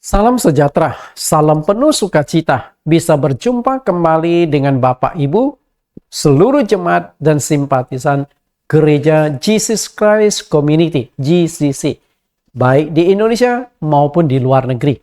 Salam sejahtera, salam penuh sukacita, bisa berjumpa kembali dengan Bapak Ibu, seluruh jemaat dan simpatisan Gereja Jesus Christ Community, GCC, baik di Indonesia maupun di luar negeri.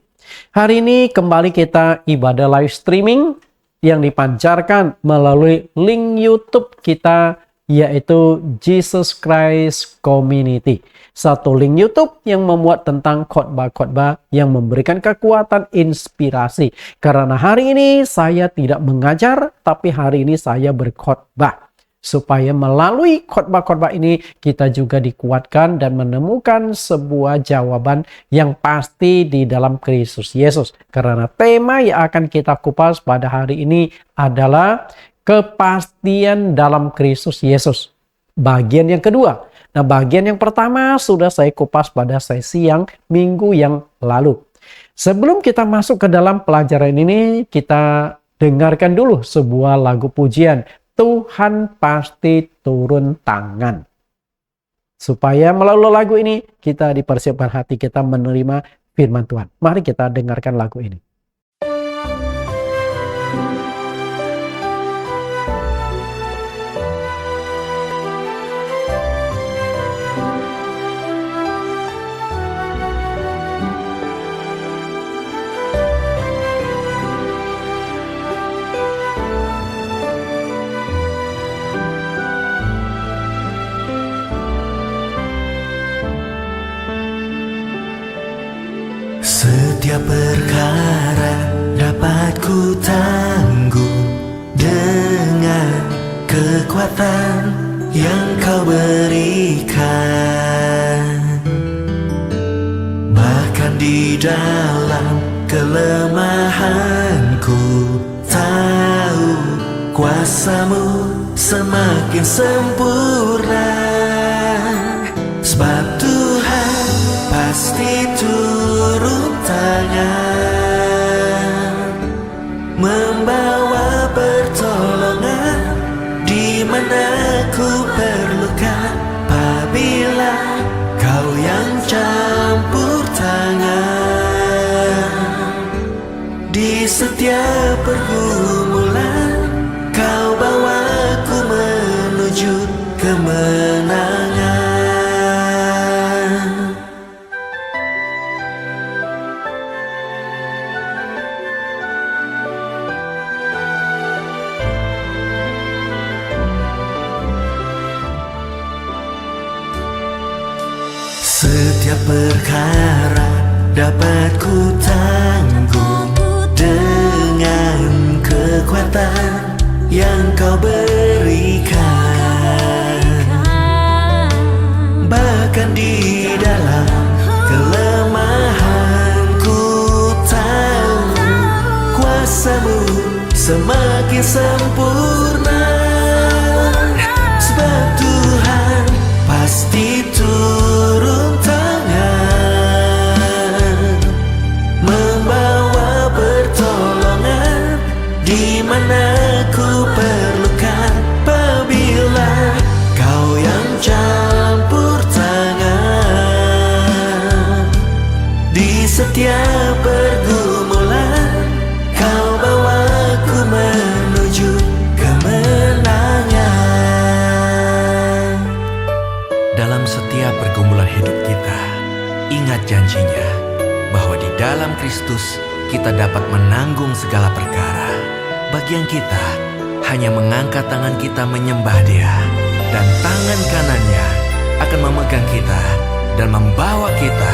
Hari ini kembali kita ibadah live streaming yang dipancarkan melalui link YouTube kita, yaitu Jesus Christ Community. Satu link YouTube yang memuat tentang khotbah-khotbah yang memberikan kekuatan inspirasi. Karena hari ini saya tidak mengajar, tapi hari ini saya berkhotbah. Supaya melalui khotbah-khotbah ini kita juga dikuatkan dan menemukan sebuah jawaban yang pasti di dalam Kristus Yesus. Karena tema yang akan kita kupas pada hari ini adalah kepastian dalam Kristus Yesus. Bagian yang kedua. Nah, bagian yang pertama sudah saya kupas pada sesi yang minggu yang lalu. Sebelum kita masuk ke dalam pelajaran ini, kita dengarkan dulu sebuah lagu pujian. Tuhan pasti turun tangan. Supaya melalui lagu ini, kita dipersiapkan hati kita menerima firman Tuhan. Mari kita dengarkan lagu ini. Setiap perkara dapat ku tanggung dengan kekuatan yang kau berikan. Bahkan di dalam kelemahanku tahu kuasamu semakin sempurna. Sebab Tuhan pasti turun tangan, membawa pertolongan di mana ku perlukan. Apabila kau yang campur tangan, di setiap pergumulan kau bawaku menuju kemenangan. Setiap perkara dapat ku tanggung dengan kekuatan yang kau berikan. Bahkan di dalam kelemahanku tahu kuasamu semakin sempurna. Sebab Tuhan pasti turun tangan, membawa pertolongan di mana ku perlukan. Apabila kau yang campur tangan, di setiap pergumulan kau bawaku menuju kemenangan. Dalam setiap pergumulan hidup kita, ingat janjinya bahwa di dalam Kristus kita dapat menanggung segala perkara. Bagian kita hanya mengangkat tangan kita menyembah Dia, dan tangan kanannya akan memegang kita dan membawa kita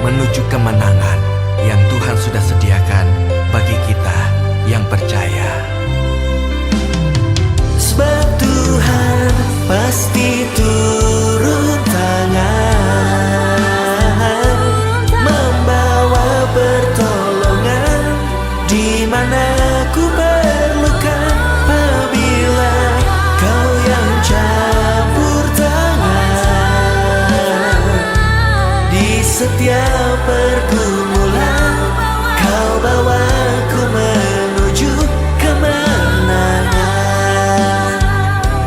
menuju kemenangan yang Tuhan sudah sediakan bagi kita yang percaya. Sebab Tuhan pasti turun tangan, membawa pertolongan di mana ku perlukan. Apabila kau yang campur tangan, di setiap pergumulan kau bawaku menuju kemenangan.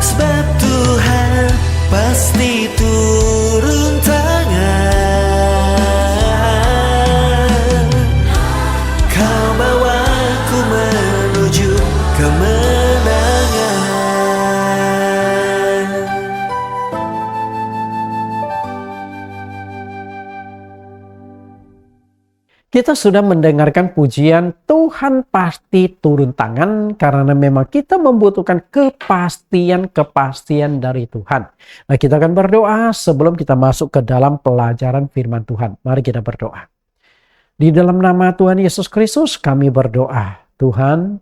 Sebab Tuhan pasti turun Kita sudah mendengarkan pujian Tuhan pasti turun tangan karena memang kita membutuhkan kepastian dari Tuhan. Nah, kita akan berdoa sebelum kita masuk ke dalam pelajaran firman Tuhan. Mari kita berdoa. Di dalam nama Tuhan Yesus Kristus kami berdoa. Tuhan,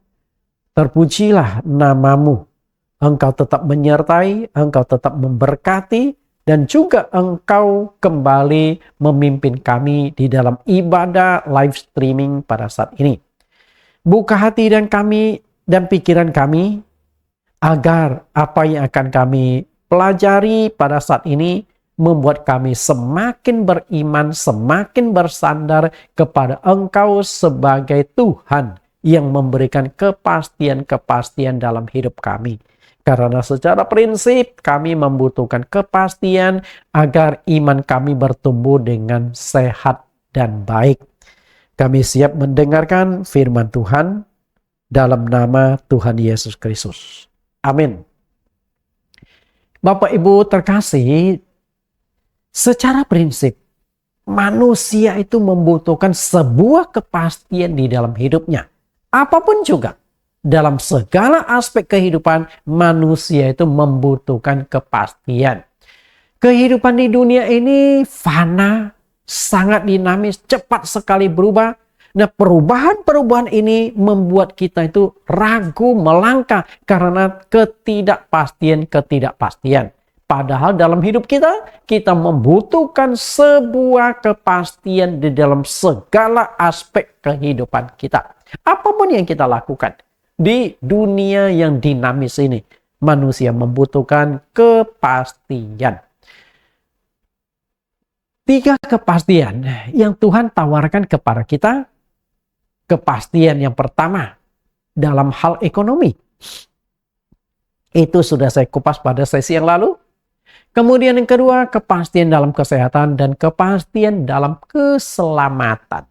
terpujilah nama-Mu. Engkau tetap menyertai, Engkau tetap memberkati, dan juga Engkau kembali memimpin kami di dalam ibadah live streaming pada saat ini. Buka hati dan kami dan pikiran kami agar apa yang akan kami pelajari pada saat ini membuat kami semakin beriman, semakin bersandar kepada Engkau sebagai Tuhan yang memberikan kepastian-kepastian dalam hidup kami. Karena secara prinsip kami membutuhkan kepastian agar iman kami bertumbuh dengan sehat dan baik. Kami siap mendengarkan firman Tuhan dalam nama Tuhan Yesus Kristus. Amin. Bapak Ibu terkasih, secara prinsip manusia itu membutuhkan sebuah kepastian di dalam hidupnya. Apapun juga. Dalam segala aspek kehidupan, manusia itu membutuhkan kepastian. Kehidupan di dunia ini fana, sangat dinamis, cepat sekali berubah. Nah, perubahan-perubahan ini membuat kita itu ragu melangkah karena ketidakpastian. Padahal dalam hidup kita membutuhkan sebuah kepastian di dalam segala aspek kehidupan kita. Apapun yang kita lakukan. Di dunia yang dinamis ini, manusia membutuhkan kepastian. 3 kepastian yang Tuhan tawarkan kepada kita. Kepastian yang pertama dalam hal ekonomi. Itu sudah saya kupas pada sesi yang lalu. Kemudian yang kedua, kepastian dalam kesehatan dan kepastian dalam keselamatan.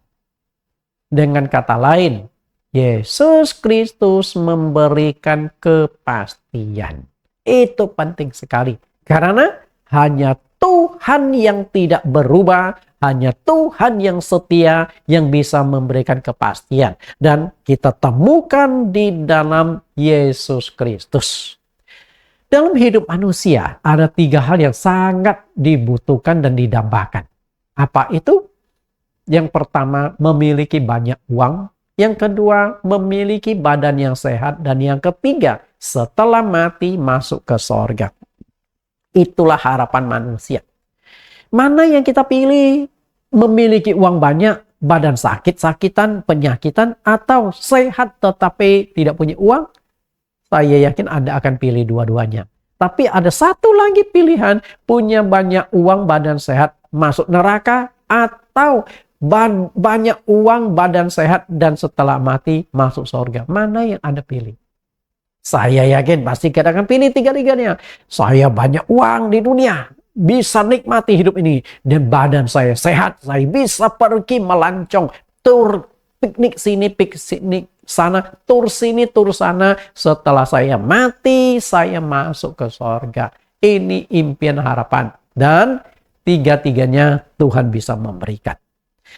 Dengan kata lain, Yesus Kristus memberikan kepastian. Itu penting sekali. Karena hanya Tuhan yang tidak berubah, hanya Tuhan yang setia yang bisa memberikan kepastian. Dan kita temukan di dalam Yesus Kristus. Dalam hidup manusia ada 3 hal yang sangat dibutuhkan dan didambakan. Apa itu? Yang pertama, memiliki banyak uang. Yang kedua, memiliki badan yang sehat. Dan yang ketiga, setelah mati masuk ke sorga. Itulah harapan manusia. Mana yang kita pilih? Memiliki uang banyak, badan sakit-sakitan, penyakitan, atau sehat tetapi tidak punya uang? Saya yakin Anda akan pilih dua-duanya. Tapi ada satu lagi pilihan, punya banyak uang, badan sehat, masuk neraka, atau banyak uang, badan sehat, dan setelah mati masuk surga. Mana yang Anda pilih? Saya yakin pasti kita akan pilih 3-tiganya. Saya banyak uang di dunia, bisa nikmati hidup ini, dan badan saya sehat, saya bisa pergi melancong, tur piknik sini, piknik sana, tur sini, tur sana. Setelah saya mati, saya masuk ke surga. Ini impian harapan, dan 3-tiganya Tuhan bisa memberikan.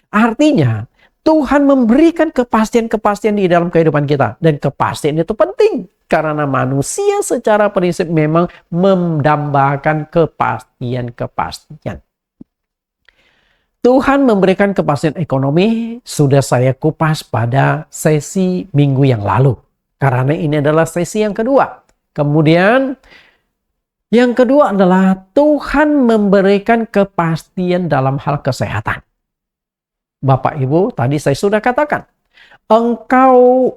Artinya, Tuhan memberikan kepastian-kepastian di dalam kehidupan kita. Dan kepastian itu penting. Karena manusia secara prinsip memang mendambakan kepastian-kepastian. Tuhan memberikan kepastian ekonomi. Sudah saya kupas pada sesi minggu yang lalu. Karena ini adalah sesi yang kedua. Kemudian, yang kedua adalah Tuhan memberikan kepastian dalam hal kesehatan. Bapak Ibu, tadi saya sudah katakan, engkau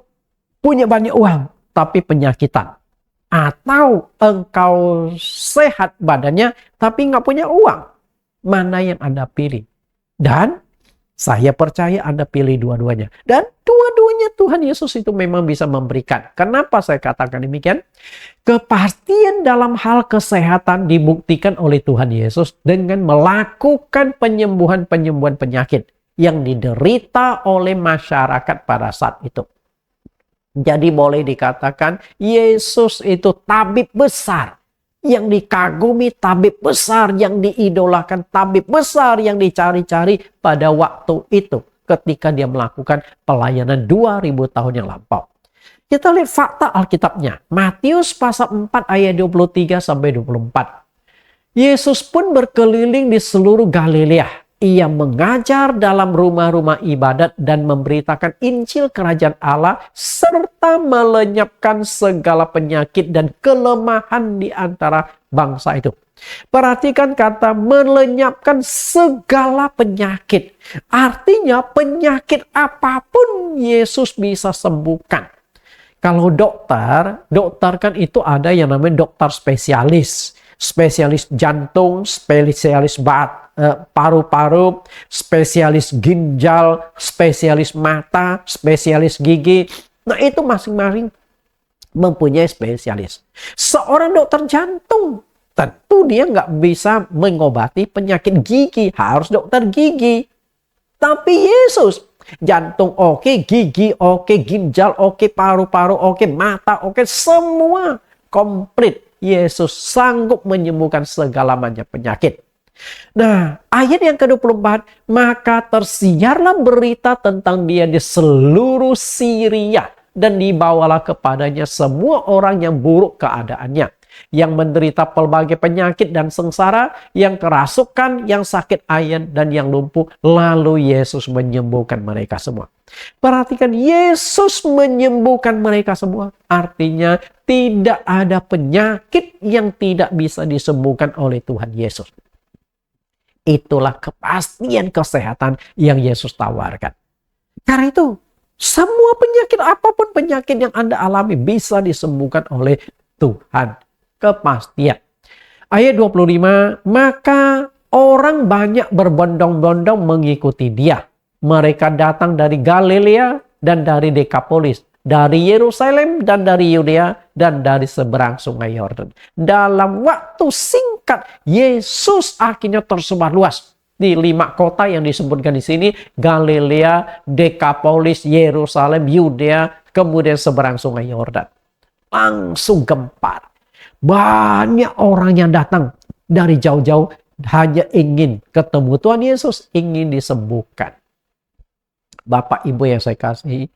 punya banyak uang, tapi penyakitan. Atau engkau sehat badannya, tapi nggak punya uang. Mana yang Anda pilih? Dan saya percaya Anda pilih dua-duanya. Dan dua-duanya Tuhan Yesus itu memang bisa memberikan. Kenapa saya katakan demikian? Kepastian dalam hal kesehatan dibuktikan oleh Tuhan Yesus dengan melakukan penyembuhan-penyembuhan penyakit yang diderita oleh masyarakat pada saat itu. Jadi boleh dikatakan Yesus itu tabib besar, yang dikagumi, tabib besar yang diidolakan, tabib besar yang dicari-cari pada waktu itu. ketika dia melakukan pelayanan 2000 tahun yang lampau. Kita lihat fakta Alkitabnya. Matius pasal 4 ayat 23 sampai 24. Yesus pun berkeliling di seluruh Galilea. Ia mengajar dalam rumah-rumah ibadat dan memberitakan Injil Kerajaan Allah serta melenyapkan segala penyakit dan kelemahan di antara bangsa itu. Perhatikan kata melenyapkan segala penyakit. Artinya penyakit apapun Yesus bisa sembuhkan. Kalau dokter kan itu ada yang namanya dokter spesialis. Spesialis jantung, spesialis paru-paru, spesialis ginjal, spesialis mata, spesialis gigi. Nah itu masing-masing mempunyai spesialis. Seorang dokter jantung, tentu dia nggak bisa mengobati penyakit gigi, harus dokter gigi. Tapi Yesus, jantung oke, gigi oke, ginjal oke, paru-paru oke, mata oke, semua komplit. Yesus sanggup menyembuhkan segala macam penyakit. Nah, ayat yang ke-24, maka tersiarlah berita tentang dia di seluruh Syria dan dibawalah kepadanya semua orang yang buruk keadaannya, yang menderita pelbagai penyakit dan sengsara, yang kerasukan, yang sakit ayan, dan yang lumpuh. Lalu Yesus menyembuhkan mereka semua. Perhatikan, Yesus menyembuhkan mereka semua. Artinya tidak ada penyakit yang tidak bisa disembuhkan oleh Tuhan Yesus. Itulah kepastian kesehatan yang Yesus tawarkan. Karena itu, semua penyakit, apapun penyakit yang Anda alami bisa disembuhkan oleh Tuhan. Kepastian. Ayat 25, maka orang banyak berbondong-bondong mengikuti dia. Mereka datang dari Galilea dan dari Dekapolis, dari Yerusalem dan dari Yudea dan dari seberang sungai Yordan. Dalam waktu singkat, Yesus akhirnya tersebar luas di 5 kota yang disebutkan di sini: Galilea, Dekapolis, Yerusalem, Yudea, kemudian seberang sungai Yordan. Langsung gempar. Banyak orang yang datang dari jauh-jauh hanya ingin ketemu Tuhan Yesus, ingin disembuhkan. Bapak Ibu yang saya kasihi,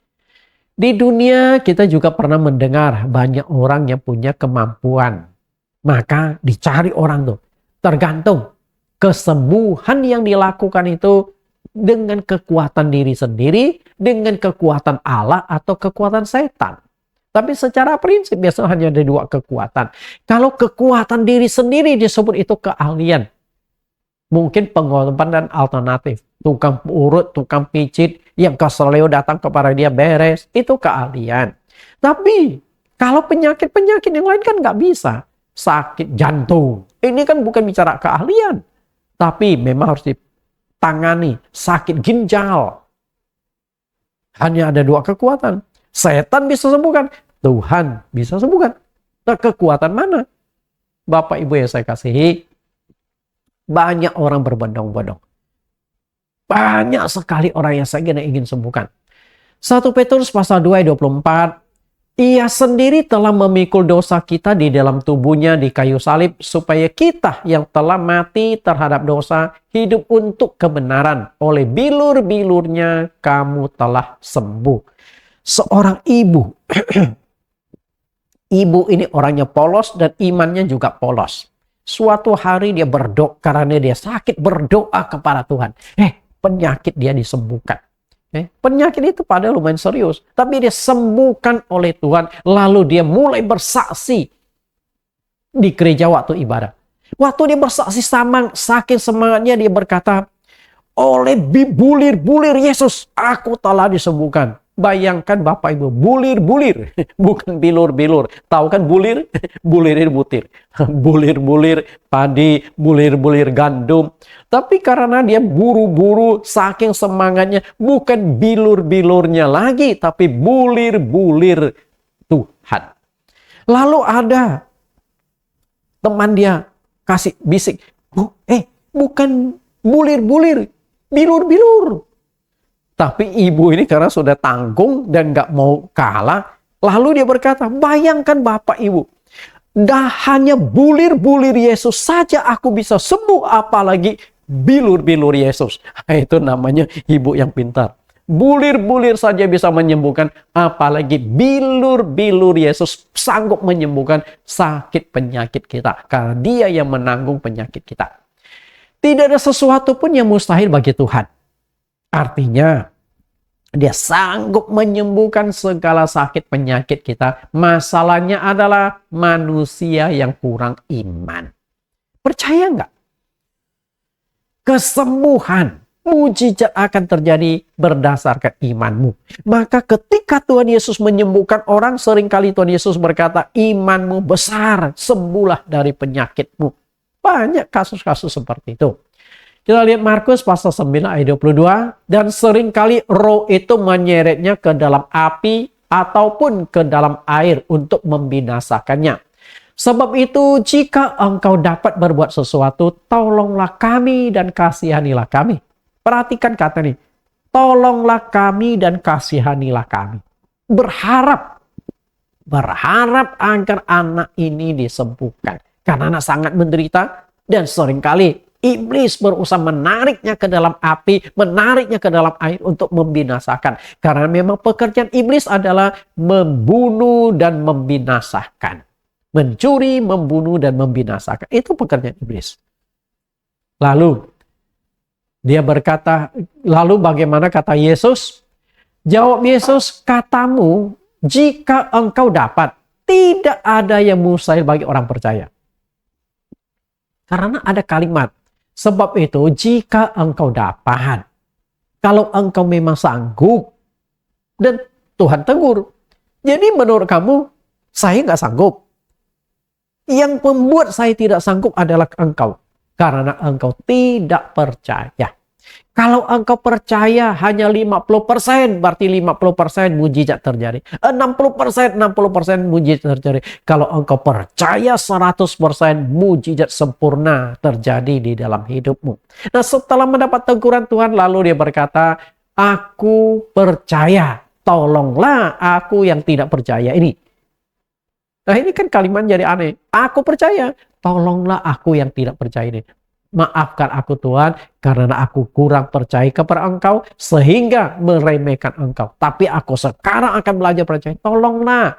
di dunia kita juga pernah mendengar banyak orang yang punya kemampuan. Maka dicari orang tuh. Tergantung kesembuhan yang dilakukan itu dengan kekuatan diri sendiri, dengan kekuatan Allah atau kekuatan setan. Tapi secara prinsip biasanya hanya ada 2 kekuatan. Kalau kekuatan diri sendiri disebut itu keahlian. Mungkin pengobatan dan alternatif. Tukang urut, tukang pijit, yang keseleo datang kepada dia beres. Itu keahlian. Tapi kalau penyakit-penyakit yang lain kan nggak bisa. Sakit jantung. Ini kan bukan bicara keahlian. Tapi memang harus ditangani. Sakit ginjal. Hanya ada 2 kekuatan. Setan bisa sembuhkan. Tuhan bisa sembuhkan. Nah, kekuatan mana? Bapak Ibu yang saya kasihi, banyak orang berbondong-bondong. Banyak sekali orang yang saya ingin sembuhkan. 1 Petrus pasal 2 ayat 24. Ia sendiri telah memikul dosa kita di dalam tubuhnya di kayu salib, supaya kita yang telah mati terhadap dosa hidup untuk kebenaran. Oleh bilur-bilurnya kamu telah sembuh. Seorang ibu. Ibu ini orangnya polos dan imannya juga polos. Suatu hari dia berdoa karena dia sakit, berdoa kepada Tuhan. Penyakit dia disembuhkan. Penyakit itu padahal lumayan serius. Tapi dia sembuhkan oleh Tuhan. Lalu dia mulai bersaksi di gereja waktu ibadah. Waktu dia bersaksi saking semangatnya dia berkata, oleh bulir-bulir Yesus aku telah disembuhkan. Bayangkan Bapak Ibu, bulir-bulir, bukan bilur-bilur. Tahu kan bulir? Bulir itu butir. Bulir-bulir padi, bulir-bulir gandum. Tapi karena dia buru-buru, saking semangatnya, bukan bilur-bilurnya lagi, tapi bulir-bulir Tuhan. Lalu ada teman dia kasih bisik, bukan bulir-bulir, bilur-bilur. Tapi ibu ini karena sudah tanggung dan gak mau kalah. Lalu dia berkata, bayangkan Bapak Ibu. Dah hanya bulir-bulir Yesus saja aku bisa sembuh. Apalagi bilur-bilur Yesus. Itu namanya ibu yang pintar. Bulir-bulir saja bisa menyembuhkan, apalagi bilur-bilur Yesus sanggup menyembuhkan sakit penyakit kita. Karena dia yang menanggung penyakit kita. Tidak ada sesuatu pun yang mustahil bagi Tuhan. Artinya, dia sanggup menyembuhkan segala sakit penyakit kita. Masalahnya adalah manusia yang kurang iman. Percaya nggak? Kesembuhan, mujizat akan terjadi berdasarkan imanmu. Maka ketika Tuhan Yesus menyembuhkan orang, seringkali Tuhan Yesus berkata, imanmu besar, sembuhlah dari penyakitmu. Banyak kasus-kasus seperti itu. Kita lihat Markus pasal 9 ayat 22. Dan seringkali roh itu menyeretnya ke dalam api ataupun ke dalam air untuk membinasakannya. Sebab itu jika engkau dapat berbuat sesuatu, tolonglah kami dan kasihanilah kami. Perhatikan kata ini. Tolonglah kami dan kasihanilah kami. Berharap agar anak ini disembuhkan. Karena anak sangat menderita dan seringkali iblis berusaha menariknya ke dalam api, menariknya ke dalam air untuk membinasakan. Karena memang pekerjaan iblis adalah membunuh dan membinasakan. Mencuri, membunuh, dan membinasakan. Itu pekerjaan iblis. Lalu, dia berkata, lalu bagaimana kata Yesus? Jawab Yesus, katamu, jika engkau dapat, tidak ada yang mustahil bagi orang percaya. Karena ada kalimat, sebab itu jika engkau dapat, kalau engkau memang sanggup, dan Tuhan tegur. Jadi menurut kamu, saya nggak sanggup. Yang membuat saya tidak sanggup adalah engkau. Karena engkau tidak percaya. Kalau engkau percaya hanya 50%, berarti 50% mujizat terjadi. 60% mujizat terjadi. Kalau engkau percaya 100%, mujizat sempurna terjadi di dalam hidupmu. Nah, setelah mendapat teguran Tuhan, lalu dia berkata, aku percaya, tolonglah aku yang tidak percaya ini. Nah, ini kan kalimat jadi aneh. Aku percaya, tolonglah aku yang tidak percaya ini. Maafkan aku Tuhan, karena aku kurang percaya kepada engkau, sehingga meremehkan engkau. Tapi aku sekarang akan belajar percaya. Tolonglah,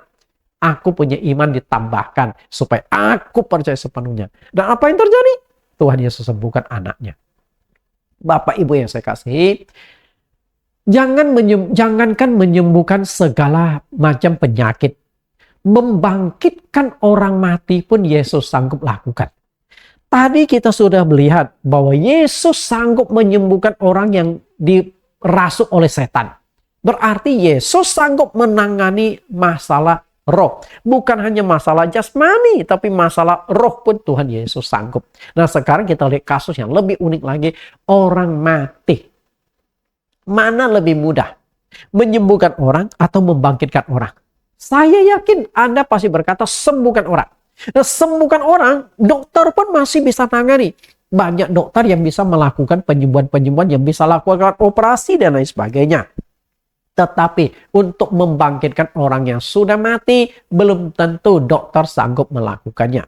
aku punya iman ditambahkan, supaya aku percaya sepenuhnya. Dan apa yang terjadi? Tuhan Yesus sembuhkan anaknya. Bapak Ibu yang saya kasihi, jangankan menyembuhkan segala macam penyakit, membangkitkan orang mati pun Yesus sanggup lakukan. Tadi kita sudah melihat bahwa Yesus sanggup menyembuhkan orang yang dirasuk oleh setan. Berarti Yesus sanggup menangani masalah roh. Bukan hanya masalah jasmani, tapi masalah roh pun Tuhan Yesus sanggup. Nah, sekarang kita lihat kasus yang lebih unik lagi. Orang mati. Mana lebih mudah? Menyembuhkan orang atau membangkitkan orang? Saya yakin Anda pasti berkata sembuhkan orang. Nah, sembuhkan orang, dokter pun masih bisa tangani. Banyak dokter yang bisa melakukan penyembuhan-penyembuhan, yang bisa lakukan operasi dan lain sebagainya. Tetapi untuk membangkitkan orang yang sudah mati, belum tentu dokter sanggup melakukannya.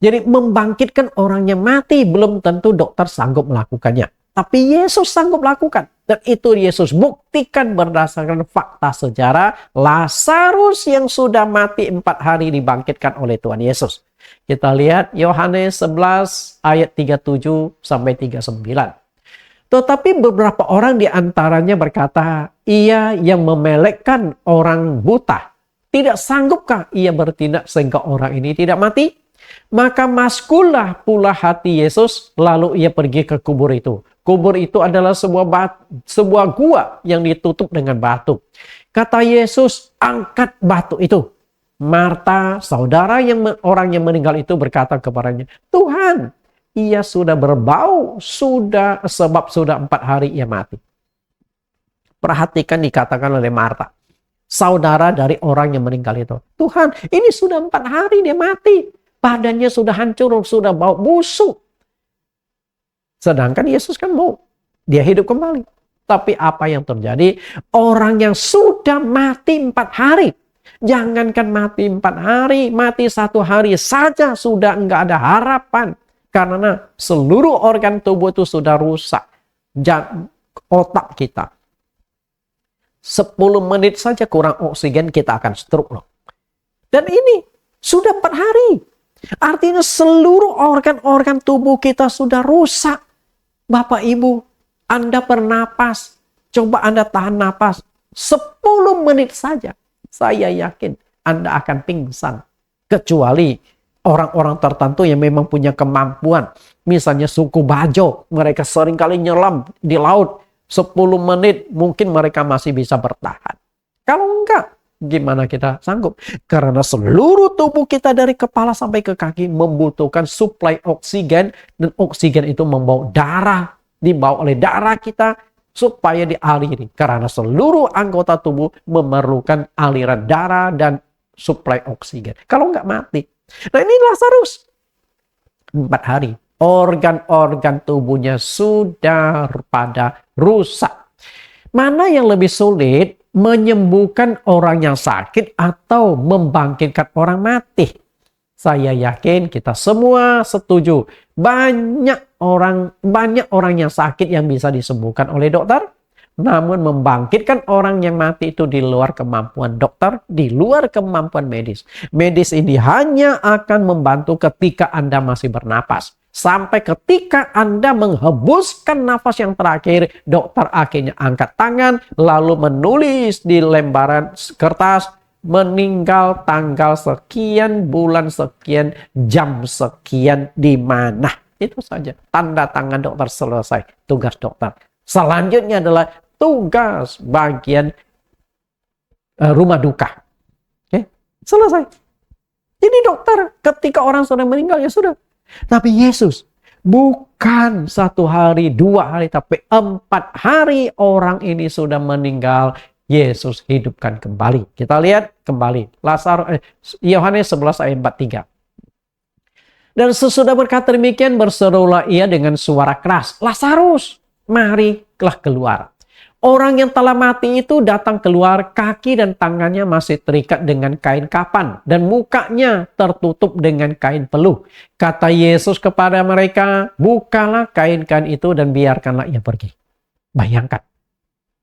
Jadi membangkitkan orang yang mati, belum tentu dokter sanggup melakukannya. Tapi Yesus sanggup lakukan. Dan itu Yesus buktikan berdasarkan fakta sejarah. Lazarus yang sudah mati 4 hari dibangkitkan oleh Tuhan Yesus. Kita lihat Yohanes 11 ayat 37 sampai 39. Tetapi beberapa orang di antaranya berkata, ia yang memelekkan orang buta. Tidak sanggupkah ia bertindak sehingga orang ini tidak mati? Maka maskullah pula hati Yesus, lalu ia pergi ke kubur itu. Kubur itu adalah sebuah gua yang ditutup dengan batu. Kata Yesus, angkat batu itu. Marta, saudara orang yang meninggal itu berkata kepadanya, Tuhan, ia sudah berbau, sebab sudah 4 hari ia mati. Perhatikan dikatakan oleh Marta, saudara dari orang yang meninggal itu. Tuhan, ini sudah 4 hari dia mati. Badannya sudah hancur, sudah bau busuk. Sedangkan Yesus kan mau dia hidup kembali. Tapi apa yang terjadi? Orang yang sudah mati 4 hari. Jangankan mati 4 hari, mati 1 hari saja sudah enggak ada harapan. Karena seluruh organ tubuh itu sudah rusak. Otak kita. 10 menit saja kurang oksigen kita akan stroke loh. Dan ini sudah 4 hari. Artinya seluruh organ-organ tubuh kita sudah rusak. Bapak Ibu, Anda bernapas. Coba Anda tahan napas. 10 menit saja. Saya yakin Anda akan pingsan. Kecuali orang-orang tertentu yang memang punya kemampuan. Misalnya suku Bajo, mereka seringkali nyelam di laut. 10 menit mungkin mereka masih bisa bertahan. Kalau enggak, gimana kita sanggup? Karena seluruh tubuh kita dari kepala sampai ke kaki membutuhkan suplai oksigen. Dan oksigen itu dibawa oleh darah kita supaya dialiri. Karena seluruh anggota tubuh memerlukan aliran darah dan suplai oksigen. Kalau enggak mati. Nah ini Lazarus. 4 hari. Organ-organ tubuhnya sudah pada rusak. Mana yang lebih sulit? Menyembuhkan orang yang sakit atau membangkitkan orang mati? Saya yakin kita semua setuju. Banyak orang yang sakit yang bisa disembuhkan oleh dokter. Namun membangkitkan orang yang mati itu di luar kemampuan dokter, di luar kemampuan medis. Medis ini hanya akan membantu ketika Anda masih bernapas. Sampai ketika Anda menghembuskan nafas yang terakhir, dokter akhirnya angkat tangan, lalu menulis di lembaran kertas, meninggal tanggal sekian, bulan sekian, jam sekian, di mana. Itu saja. Tanda tangan dokter selesai. Tugas dokter. Selanjutnya adalah tugas bagian rumah duka. Oke? Selesai. Jadi dokter ketika orang sudah meninggal ya sudah. Tapi Yesus bukan 1 hari, 2 hari, tapi 4 hari orang ini sudah meninggal. Yesus hidupkan kembali. Kita lihat kembali. Yohanes 11 ayat 43. Dan sesudah berkata demikian berserulah ia dengan suara keras. Lazarus, marilah keluar. Orang yang telah mati itu datang keluar, kaki dan tangannya masih terikat dengan kain kapan, dan mukanya tertutup dengan kain peluh. Kata Yesus kepada mereka, bukalah kain-kain itu dan biarkanlah ia pergi. Bayangkan,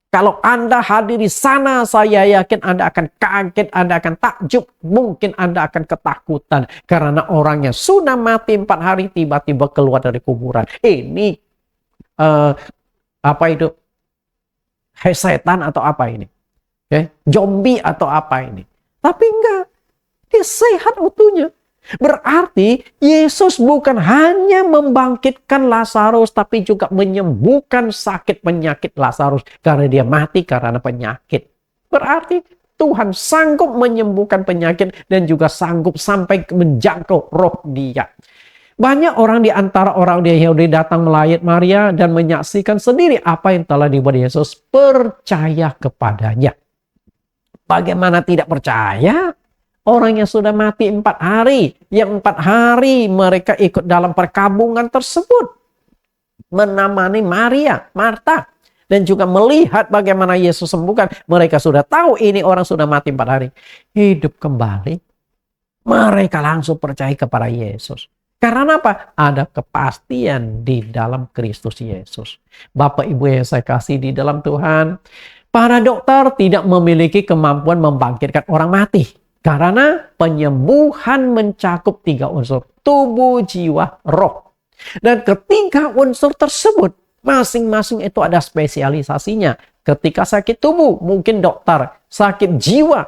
kalau Anda hadir di sana, saya yakin Anda akan kaget, Anda akan takjub, mungkin Anda akan ketakutan. Karena orangnya sudah mati 4 hari, tiba-tiba keluar dari kuburan. Ini, apa itu? Setan atau apa ini? Zombie atau apa ini? Tapi enggak. Dia sehat utuhnya. Berarti Yesus bukan hanya membangkitkan Lazarus, tapi juga menyembuhkan sakit penyakit Lazarus. Karena dia mati karena penyakit. Berarti Tuhan sanggup menyembuhkan penyakit dan juga sanggup sampai menjangkau roh dia. Banyak orang di antara orang Yahudi datang melayat Maria dan menyaksikan sendiri apa yang telah dibuat Yesus, percaya kepadanya. Bagaimana tidak percaya? Orang yang sudah mati 4 hari, yang 4 hari mereka ikut dalam perkabungan tersebut. Menemani Maria, Marta, dan juga melihat bagaimana Yesus sembuhkan. Mereka sudah tahu ini orang sudah mati 4 hari. Hidup kembali. Mereka langsung percaya kepada Yesus. Karena apa? Ada kepastian di dalam Kristus Yesus. Bapak Ibu yang saya kasih di dalam Tuhan, para dokter tidak memiliki kemampuan membangkitkan orang mati. Karena penyembuhan mencakup 3 unsur. Tubuh, jiwa, roh. Dan ketiga unsur tersebut, masing-masing itu ada spesialisasinya. Ketika sakit tubuh, mungkin dokter. Sakit jiwa,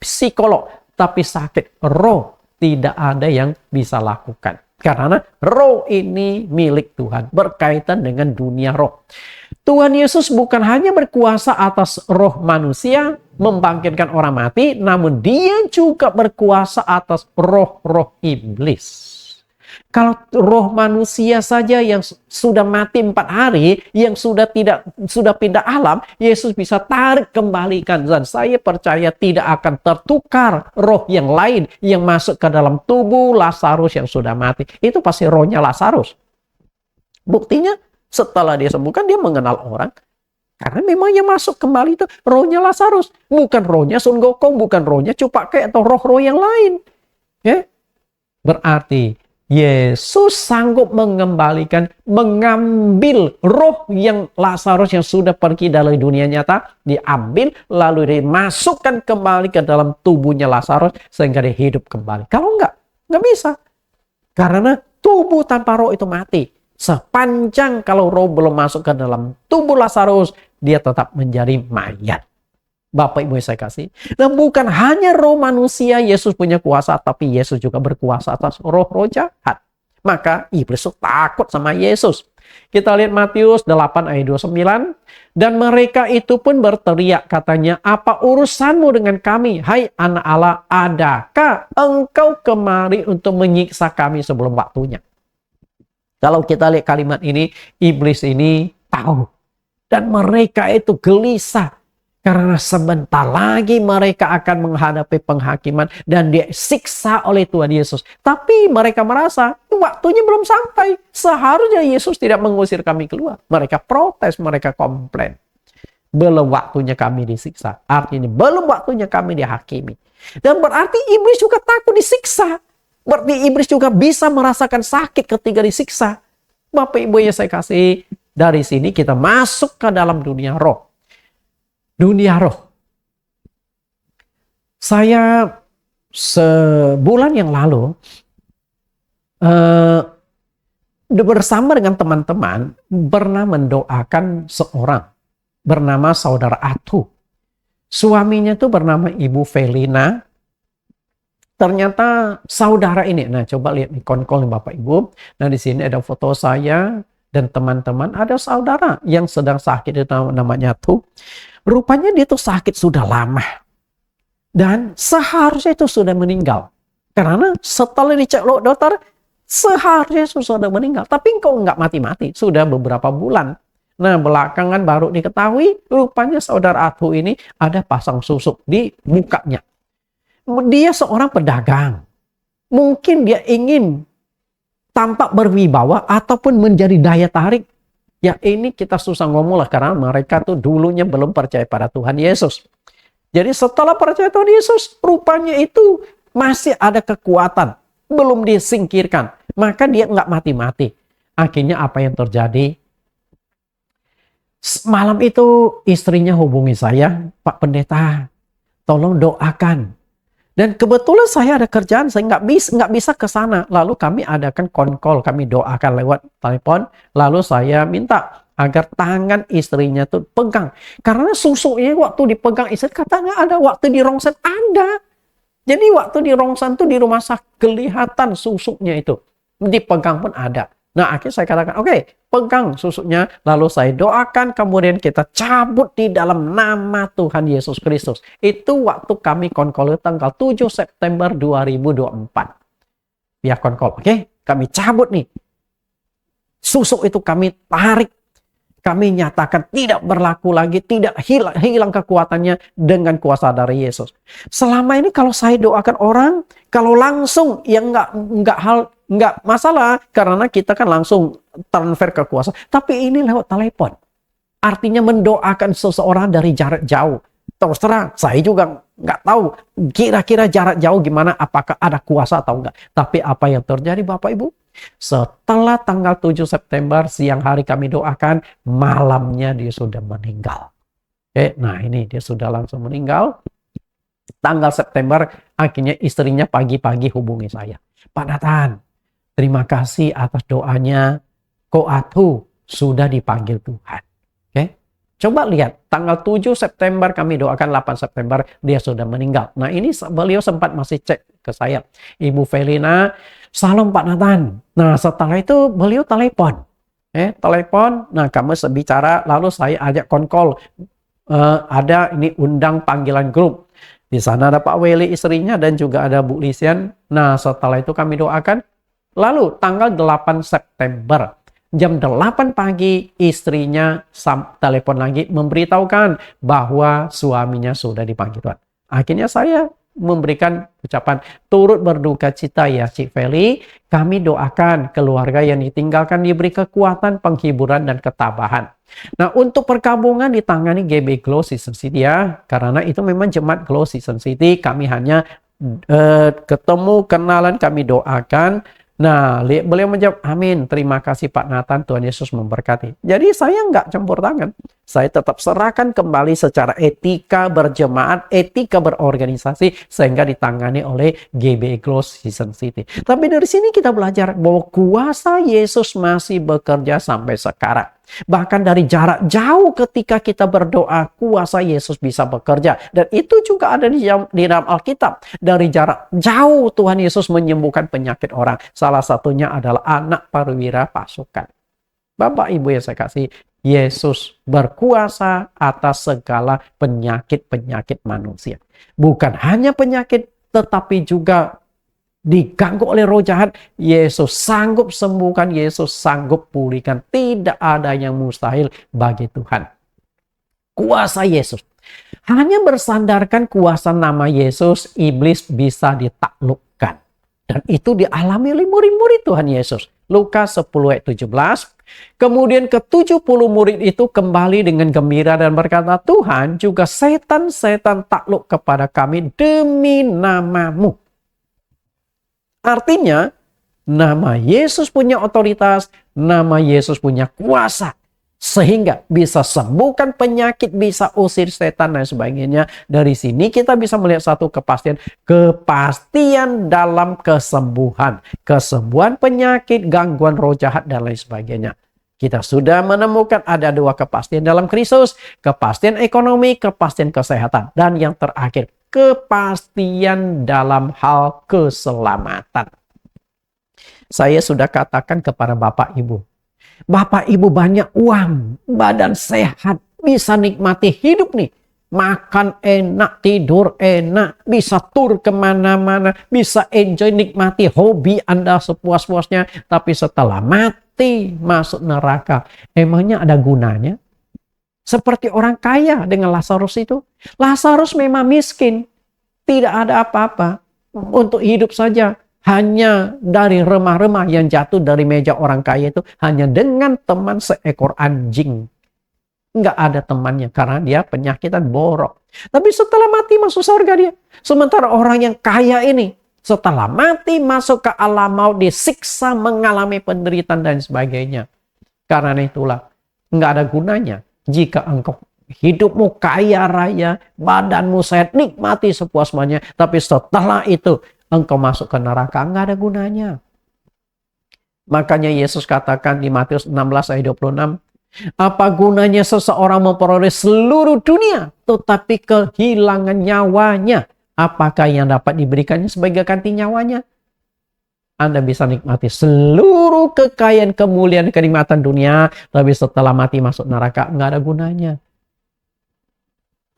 psikolog. Tapi sakit roh, tidak ada yang bisa lakukan. Karena roh ini milik Tuhan. Berkaitan dengan dunia roh. Tuhan Yesus bukan hanya berkuasa atas roh manusia, membangkitkan orang mati, namun dia juga berkuasa atas roh-roh iblis. Kalau roh manusia saja yang sudah mati 4 hari, yang sudah pindah alam, Yesus bisa tarik kembalikan. Dan saya percaya tidak akan tertukar roh yang lain yang masuk ke dalam tubuh Lazarus yang sudah mati. Itu pasti rohnya Lazarus. Buktinya setelah dia sembuhkan, dia mengenal orang. Karena memang yang masuk kembali itu rohnya Lazarus. Bukan rohnya Sun Gokong, bukan rohnya Cupake atau roh-roh yang lain. Ya? Berarti Yesus sanggup mengembalikan, mengambil roh yang Lazarus yang sudah pergi dari dunia nyata, diambil lalu dimasukkan kembali ke dalam tubuhnya Lazarus sehingga dia hidup kembali. Kalau enggak bisa. Karena tubuh tanpa roh itu mati. Sepanjang kalau roh belum masuk ke dalam tubuh Lazarus, dia tetap menjadi mayat. Bapak Ibu yang saya kasih. Dan bukan hanya roh manusia Yesus punya kuasa, tapi Yesus juga berkuasa atas roh-roh jahat. Maka iblis itu takut sama Yesus. Kita lihat Matius 8 ayat 29. Dan mereka itu pun berteriak katanya, apa urusanmu dengan kami? Hai anak Allah, adakah engkau kemari untuk menyiksa kami sebelum waktunya? Kalau kita lihat kalimat ini, iblis ini tahu. Dan mereka itu gelisah. Karena sebentar lagi mereka akan menghadapi penghakiman dan disiksa oleh Tuhan Yesus. Tapi mereka merasa waktunya belum sampai. Seharusnya Yesus tidak mengusir kami keluar. Mereka protes, mereka komplain. Belum waktunya kami disiksa. Artinya belum waktunya kami dihakimi. Dan berarti iblis juga takut disiksa. Berarti iblis juga bisa merasakan sakit ketika disiksa. Bapak Ibu yang saya kasih, dari sini kita masuk ke dalam dunia roh. Dunia roh. Saya sebulan yang lalu bersama dengan teman-teman pernah mendoakan seorang bernama Saudara Atu. Suaminya itu bernama Ibu Felina. Ternyata saudara ini, nah coba lihat nih konkol nih Bapak Ibu. Nah di sini ada foto saya dan teman-teman, ada saudara yang sedang sakit itu namanya Atu. Rupanya dia tuh sakit sudah lama. Dan seharusnya itu sudah meninggal. Karena setelah dicek dokter, seharusnya itu sudah meninggal. Tapi kok nggak mati-mati, sudah beberapa bulan. Nah belakangan baru diketahui, rupanya saudara Atu ini ada pasang susuk di mukanya. Dia seorang pedagang. Mungkin dia ingin tampak berwibawa ataupun menjadi daya tarik. Ya ini kita susah ngomong lah karena mereka tuh dulunya belum percaya pada Tuhan Yesus. Jadi setelah percaya Tuhan Yesus, rupanya itu masih ada kekuatan. Belum disingkirkan. Maka dia nggak mati-mati. Akhirnya apa yang terjadi? Malam itu istrinya hubungi saya, Pak Pendeta, tolong doakan. Dan kebetulan saya ada kerjaan, saya nggak bisa ke sana. Lalu kami adakan konkol, kami doakan lewat telepon. Lalu saya minta agar tangan istrinya tuh pegang. Karena susuknya waktu dipegang istri katanya ada, waktu di rongsen ada. Jadi waktu di rongsen tuh di rumah sakit kelihatan susuknya itu. Dipegang pun ada. Nah akhirnya saya katakan, oke, pegang susuknya. Lalu saya doakan, kemudian kita cabut di dalam nama Tuhan Yesus Kristus. Itu waktu kami konkol tanggal 7 September 2024. Via konkol, oke, kami cabut nih. Susuk itu kami tarik. Kami nyatakan tidak berlaku lagi, tidak hilang kekuatannya dengan kuasa dari Yesus. Selama ini kalau saya doakan orang, kalau langsung ya nggak masalah karena kita kan langsung transfer kekuasaan. Tapi ini lewat telepon. Artinya mendoakan seseorang dari jarak jauh. Terus terang, saya juga nggak tahu kira-kira jarak jauh gimana, apakah ada kuasa atau enggak. Tapi apa yang terjadi Bapak Ibu? Setelah tanggal 7 September siang hari kami doakan, malamnya dia sudah meninggal. Nah ini dia sudah langsung meninggal. Tanggal September akhirnya istrinya pagi-pagi hubungi saya. Pak Nathan, terima kasih atas doanya. Ko Atu sudah dipanggil Tuhan. Coba lihat, tanggal 7 September kami doakan, 8 September dia sudah meninggal. Nah ini beliau sempat masih cek ke saya. Ibu Felina, salam Pak Nathan. Nah setelah itu beliau telepon. Telepon, nah kami bicara, lalu saya ajak konkol. Ada ini undang panggilan grup. Di sana ada Pak Weli istrinya dan juga ada Bu Lisian. Nah setelah itu kami doakan. Lalu tanggal 8 September. Jam 8 pagi istrinya telepon lagi memberitahukan bahwa suaminya sudah dipanggil Tuhan. Akhirnya saya memberikan ucapan turut berduka cita ya Cik Feli. Kami doakan keluarga yang ditinggalkan diberi kekuatan, penghiburan, dan ketabahan. Nah, untuk perkabungan ditangani GB Glow Season City ya. Karena itu memang jemaat Glow Season City. Kami hanya ketemu, kenalan, kami doakan. Nah, beliau menjawab, amin. Terima kasih Pak Nathan, Tuhan Yesus memberkati. Jadi saya nggak campur tangan. Saya tetap serahkan kembali secara etika berjemaat, etika berorganisasi, sehingga ditangani oleh GBI Glow Season City. Tapi dari sini kita belajar bahwa kuasa Yesus masih bekerja sampai sekarang. Bahkan dari jarak jauh ketika kita berdoa, kuasa Yesus bisa bekerja. Dan itu juga ada di dalam Alkitab. Dari jarak jauh Tuhan Yesus menyembuhkan penyakit orang. Salah satunya adalah anak perwira pasukan. Bapak Ibu yang saya kasih, Yesus berkuasa atas segala penyakit-penyakit manusia. Bukan hanya penyakit, tetapi juga diganggu oleh roh jahat, Yesus sanggup sembuhkan, Yesus sanggup pulihkan. Tidak ada yang mustahil bagi Tuhan. Kuasa Yesus. Hanya bersandarkan kuasa nama Yesus, iblis bisa ditaklukkan. Dan itu dialami oleh murid-murid Tuhan Yesus. Lukas 10 ayat 17. Kemudian ke-70 murid itu kembali dengan gembira dan berkata, Tuhan, juga setan-setan takluk kepada kami demi namamu. Artinya, nama Yesus punya otoritas, nama Yesus punya kuasa. Sehingga bisa sembuhkan penyakit, bisa usir setan dan sebagainya. Dari sini kita bisa melihat satu kepastian. Kepastian dalam kesembuhan. Kesembuhan penyakit, gangguan roh jahat dan lain sebagainya. Kita sudah menemukan ada dua kepastian dalam Kristus. Kepastian ekonomi, kepastian kesehatan. Dan yang terakhir, kepastian dalam hal keselamatan. Saya sudah katakan kepada Bapak Ibu. Bapak Ibu banyak uang, badan sehat, bisa nikmati hidup nih. Makan enak, tidur enak, bisa tur kemana-mana, bisa enjoy, nikmati hobi Anda sepuas-puasnya. Tapi setelah mati, masuk neraka, emangnya ada gunanya? Seperti orang kaya dengan Lazarus itu. Lazarus memang miskin, tidak ada apa-apa untuk hidup saja. Hanya dari remah-remah yang jatuh dari meja orang kaya itu hanya dengan teman seekor anjing. Nggak ada temannya karena dia penyakitan borok. Tapi setelah mati masuk surga dia. Sementara orang yang kaya ini setelah mati masuk ke alam maut, disiksa, mengalami penderitaan dan sebagainya. Karena itulah nggak ada gunanya jika engkau hidupmu kaya raya, badanmu sehat, nikmati sepuas-puasnya. Tapi setelah itu engkau masuk ke neraka, nggak ada gunanya. Makanya Yesus katakan di Matius 16 ayat 26, apa gunanya seseorang memperoleh seluruh dunia, tetapi kehilangan nyawanya? Apakah yang dapat diberikannya sebagai ganti nyawanya? Anda bisa nikmati seluruh kekayaan, kemuliaan, kenikmatan dunia, tapi setelah mati masuk neraka, nggak ada gunanya.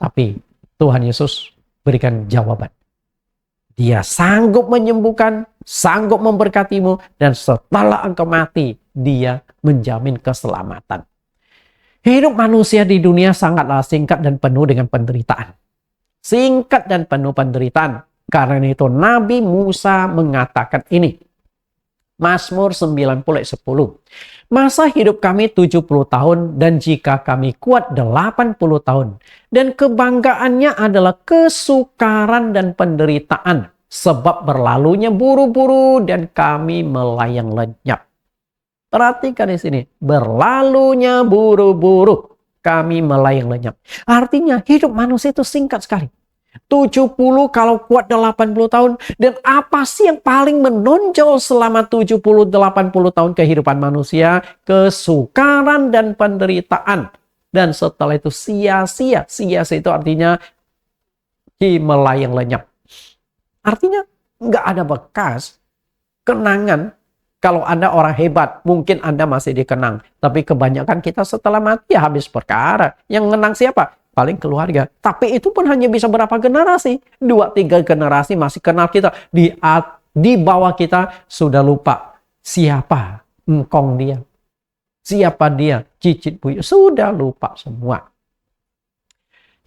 Tapi Tuhan Yesus berikan jawaban. Dia sanggup menyembuhkan, sanggup memberkatimu, dan setelah engkau mati, dia menjamin keselamatan. Hidup manusia di dunia sangatlah singkat dan penuh dengan penderitaan. Singkat dan penuh penderitaan. Karena itu Nabi Musa mengatakan ini. Mazmur 90 ayat 10. Masa hidup kami 70 tahun dan jika kami kuat 80 tahun. Dan kebanggaannya adalah kesukaran dan penderitaan. Sebab berlalunya buru-buru dan kami melayang lenyap. Perhatikan di sini. Berlalunya buru-buru kami melayang lenyap. Artinya hidup manusia itu singkat sekali. 70 kalau kuat 80 tahun. Dan apa sih yang paling menonjol selama 70-80 tahun kehidupan manusia? Kesukaran dan penderitaan. Dan setelah itu sia-sia. Sia-sia itu artinya melayang lenyap. Artinya nggak ada bekas kenangan. Kalau Anda orang hebat, mungkin Anda masih dikenang. Tapi kebanyakan kita setelah mati ya habis perkara. Yang mengenang siapa? Paling keluarga. Tapi itu pun hanya bisa berapa generasi. 2-3 generasi masih kenal kita. Di bawah kita sudah lupa siapa engkong dia. Siapa dia? Cicit buyut. Sudah lupa semua.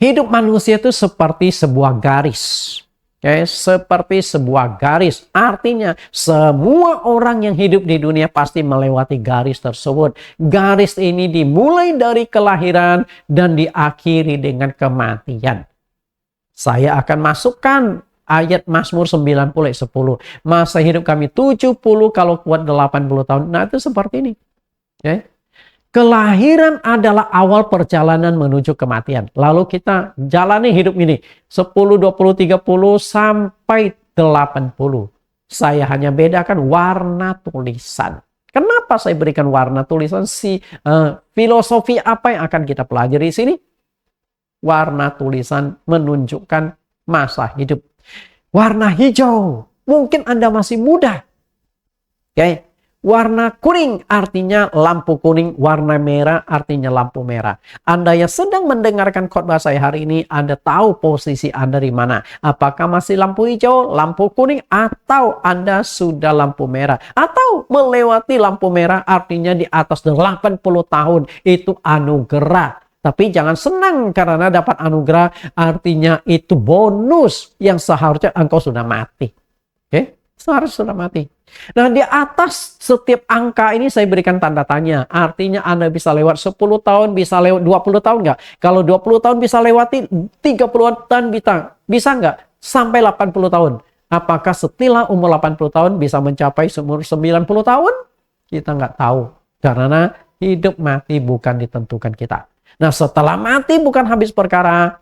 Hidup manusia itu seperti sebuah garis. Oke, seperti sebuah garis. Artinya semua orang yang hidup di dunia pasti melewati garis tersebut. Garis ini dimulai dari kelahiran dan diakhiri dengan kematian. Saya akan masukkan ayat Mazmur 90 ayat 10. Masa hidup kami 70, kalau kuat 80 tahun. Nah, itu seperti ini. Oke. Kelahiran adalah awal perjalanan menuju kematian. Lalu kita jalani hidup ini 10, 20, 30 sampai 80. Saya hanya bedakan warna tulisan. Kenapa saya berikan warna tulisan? Filosofi apa yang akan kita pelajari di sini? Warna tulisan menunjukkan masa hidup. Warna hijau, mungkin Anda masih muda. Oke. Warna kuning artinya lampu kuning, warna merah artinya lampu merah. Anda yang sedang mendengarkan khotbah saya hari ini, Anda tahu posisi Anda di mana. Apakah masih lampu hijau, lampu kuning, atau Anda sudah lampu merah? Atau melewati lampu merah artinya di atas 80 tahun, itu anugerah. Tapi jangan senang karena dapat anugerah, artinya itu bonus yang seharusnya engkau sudah mati. Oke? Seharusnya sudah mati. Nah, di atas setiap angka ini saya berikan tanda tanya. Artinya Anda bisa lewat 10 tahun, bisa lewat 20 tahun nggak? Kalau 20 tahun bisa lewati, 30 tahun bisa nggak? Sampai 80 tahun. Apakah setelah umur 80 tahun bisa mencapai umur 90 tahun? Kita nggak tahu. Karena hidup mati bukan ditentukan kita. Nah, setelah mati bukan habis perkara.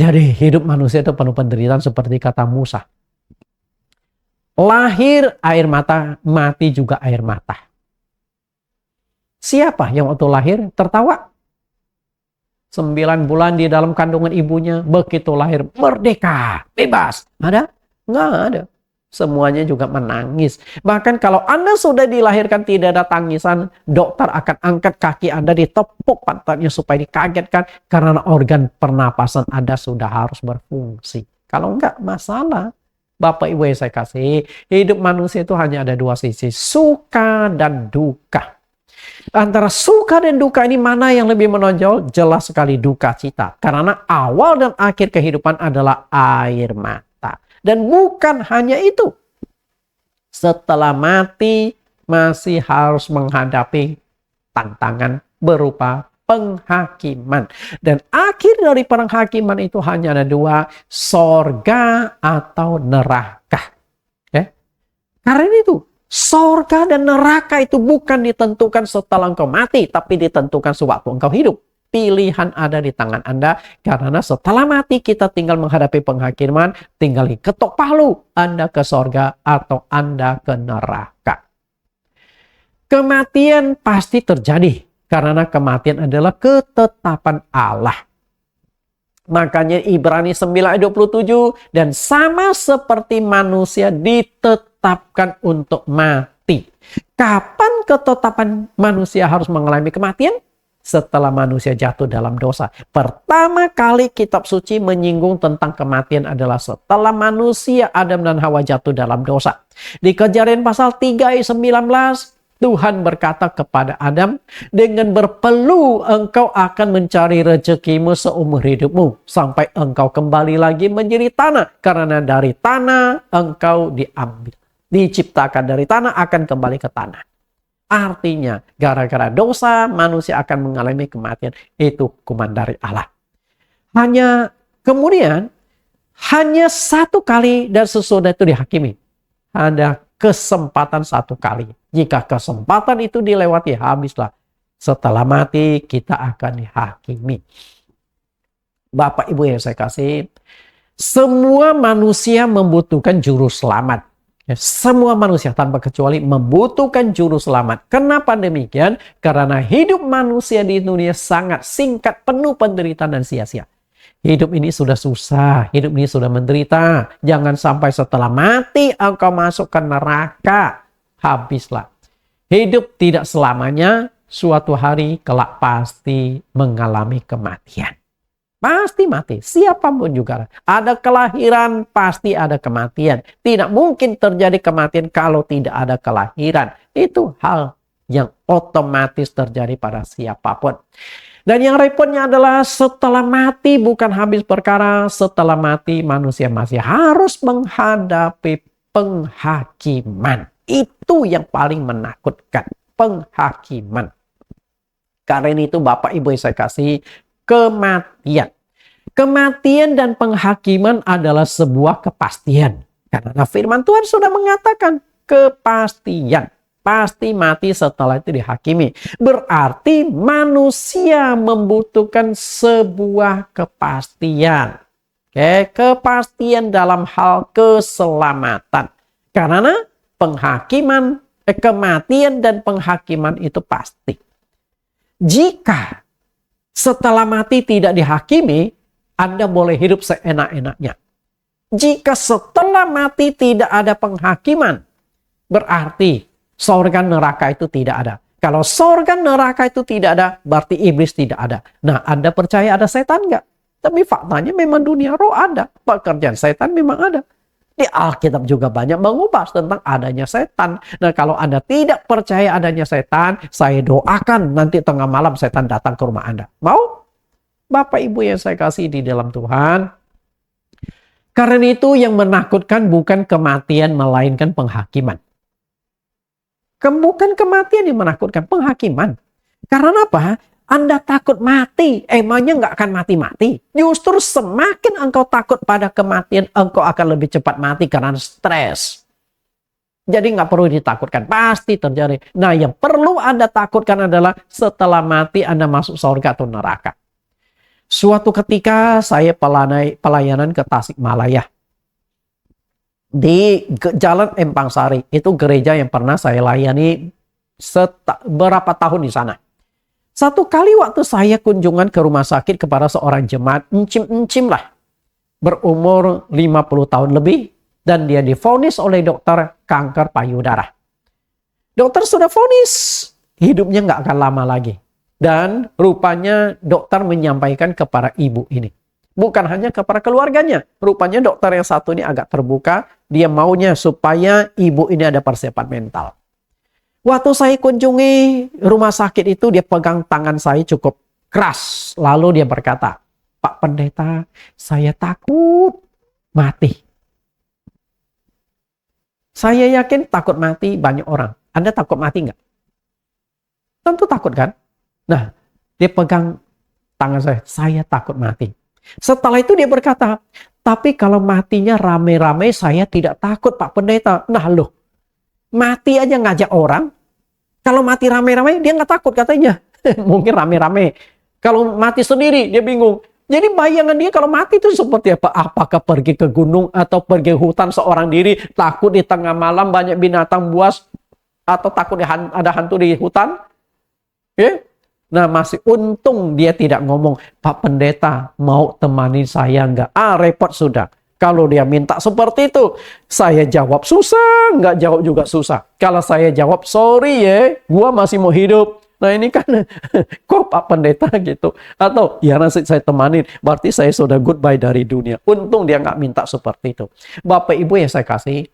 Jadi hidup manusia itu penuh penderitaan seperti kata Musa. Lahir air mata, mati juga air mata. Siapa yang waktu lahir tertawa? 9 bulan di dalam kandungan ibunya, begitu lahir merdeka, bebas. Ada? Nggak ada. Semuanya juga menangis. Bahkan kalau Anda sudah dilahirkan tidak ada tangisan, dokter akan angkat kaki Anda, ditepuk pantatnya supaya dikagetkan karena organ pernapasan Anda sudah harus berfungsi. Kalau enggak, masalah. Bapak Ibu yang saya kasih, hidup manusia itu hanya ada dua sisi, suka dan duka. Antara suka dan duka ini mana yang lebih menonjol? Jelas sekali duka cita. Karena awal dan akhir kehidupan adalah air mata. Dan bukan hanya itu. Setelah mati masih harus menghadapi tantangan berupa penghakiman. Dan akhir dari penghakiman itu hanya ada dua, sorga atau neraka. Okay? Karena itu, sorga dan neraka itu bukan ditentukan setelah engkau mati, tapi ditentukan sewaktu engkau hidup. Pilihan ada di tangan Anda, karena setelah mati kita tinggal menghadapi penghakiman, tinggal ketok palu, Anda ke sorga atau Anda ke neraka. Kematian pasti terjadi. Karena kematian adalah ketetapan Allah. Makanya Ibrani 9 ayat 27. Dan sama seperti manusia ditetapkan untuk mati. Kapan ketetapan manusia harus mengalami kematian? Setelah manusia jatuh dalam dosa. Pertama kali kitab suci menyinggung tentang kematian adalah setelah manusia Adam dan Hawa jatuh dalam dosa. Di Kejadian pasal 3 ayat 19. Tuhan berkata kepada Adam, dengan berpeluh engkau akan mencari rezekimu seumur hidupmu, sampai engkau kembali lagi menjadi tanah, karena dari tanah engkau diambil. Diciptakan dari tanah, akan kembali ke tanah. Artinya, gara-gara dosa, manusia akan mengalami kematian. Itu hukuman dari Allah. Kemudian, hanya satu kali dan sesudah itu dihakimi. Ada kesempatan satu kali. Jika kesempatan itu dilewati, habislah. Setelah mati, kita akan dihakimi. Bapak Ibu yang saya kasih, semua manusia membutuhkan juru selamat. Semua manusia tanpa kecuali membutuhkan juru selamat. Kenapa demikian? Karena hidup manusia di dunia sangat singkat, penuh penderitaan dan sia-sia. Hidup ini sudah susah, hidup ini sudah menderita. Jangan sampai setelah mati engkau masuk ke neraka. Habislah. Hidup tidak selamanya, suatu hari kelak pasti mengalami kematian. Pasti mati, siapapun juga. Ada kelahiran, pasti ada kematian. Tidak mungkin terjadi kematian kalau tidak ada kelahiran. Itu hal yang otomatis terjadi pada siapapun. Dan yang repotnya adalah setelah mati bukan habis perkara, setelah mati manusia masih harus menghadapi penghakiman. Itu yang paling menakutkan, penghakiman. Karena itu Bapak Ibu yang saya kasih, kematian. Kematian dan penghakiman adalah sebuah kepastian. Karena firman Tuhan sudah mengatakan kepastian. Pasti mati setelah itu dihakimi. Berarti manusia membutuhkan sebuah kepastian. Oke, kepastian dalam hal keselamatan. Karena penghakiman, kematian dan penghakiman itu pasti. Jika setelah mati tidak dihakimi, Anda boleh hidup seenak-enaknya. Jika setelah mati tidak ada penghakiman, berarti sorga neraka itu tidak ada. Kalau sorga neraka itu tidak ada, berarti iblis tidak ada. Nah, Anda percaya ada setan nggak? Tapi faktanya memang dunia roh ada. Pekerjaan setan memang ada. Di Alkitab juga banyak mengubah tentang adanya setan. Nah, kalau Anda tidak percaya adanya setan, saya doakan nanti tengah malam setan datang ke rumah Anda. Mau? Bapak Ibu yang saya kasih di dalam Tuhan. Karena itu yang menakutkan bukan kematian, melainkan penghakiman. Bukan kematian yang menakutkan, penghakiman. Karena apa? Anda takut mati, emangnya nggak akan mati-mati. Justru semakin engkau takut pada kematian, engkau akan lebih cepat mati karena stres. Jadi nggak perlu ditakutkan, pasti terjadi. Nah, yang perlu Anda takutkan adalah setelah mati Anda masuk surga atau neraka. Suatu ketika saya pelayanan ke Tasikmalaya. Di Jalan Empang Sari, itu gereja yang pernah saya layani berapa tahun di sana. Satu kali waktu saya kunjungan ke rumah sakit kepada seorang jemaat, encim-encim lah, berumur 50 tahun lebih, dan dia divonis oleh dokter kanker payudara. Dokter sudah vonis, hidupnya nggak akan lama lagi. Dan rupanya dokter menyampaikan kepada ibu ini. Bukan hanya kepada keluarganya. Rupanya dokter yang satu ini agak terbuka. Dia maunya supaya ibu ini ada persiapan mental. Waktu saya kunjungi rumah sakit itu, dia pegang tangan saya cukup keras. Lalu dia berkata, Pak Pendeta, saya takut mati. Saya yakin takut mati banyak orang. Anda takut mati nggak? Tentu takut kan? Nah, dia pegang tangan saya takut mati. Setelah itu dia berkata, tapi kalau matinya rame-rame saya tidak takut Pak Pendeta. Nah loh, mati aja ngajak orang. Kalau mati rame-rame dia nggak takut katanya. Mungkin rame-rame. Kalau mati sendiri dia bingung. Jadi bayangan dia kalau mati itu seperti apa? Apakah pergi ke gunung atau pergi hutan seorang diri. Takut di tengah malam banyak binatang buas. Atau takut ada hantu di hutan. Ya? Nah, masih untung dia tidak ngomong, Pak Pendeta mau temani saya nggak? Repot sudah. Kalau dia minta seperti itu, saya jawab susah, nggak jawab juga susah. Kalau saya jawab, sorry ya, gua masih mau hidup. Nah ini kan, kok Pak Pendeta gitu. Atau, ya nanti saya temanin, berarti saya sudah goodbye dari dunia. Untung dia nggak minta seperti itu. Bapak Ibu yang saya kasih,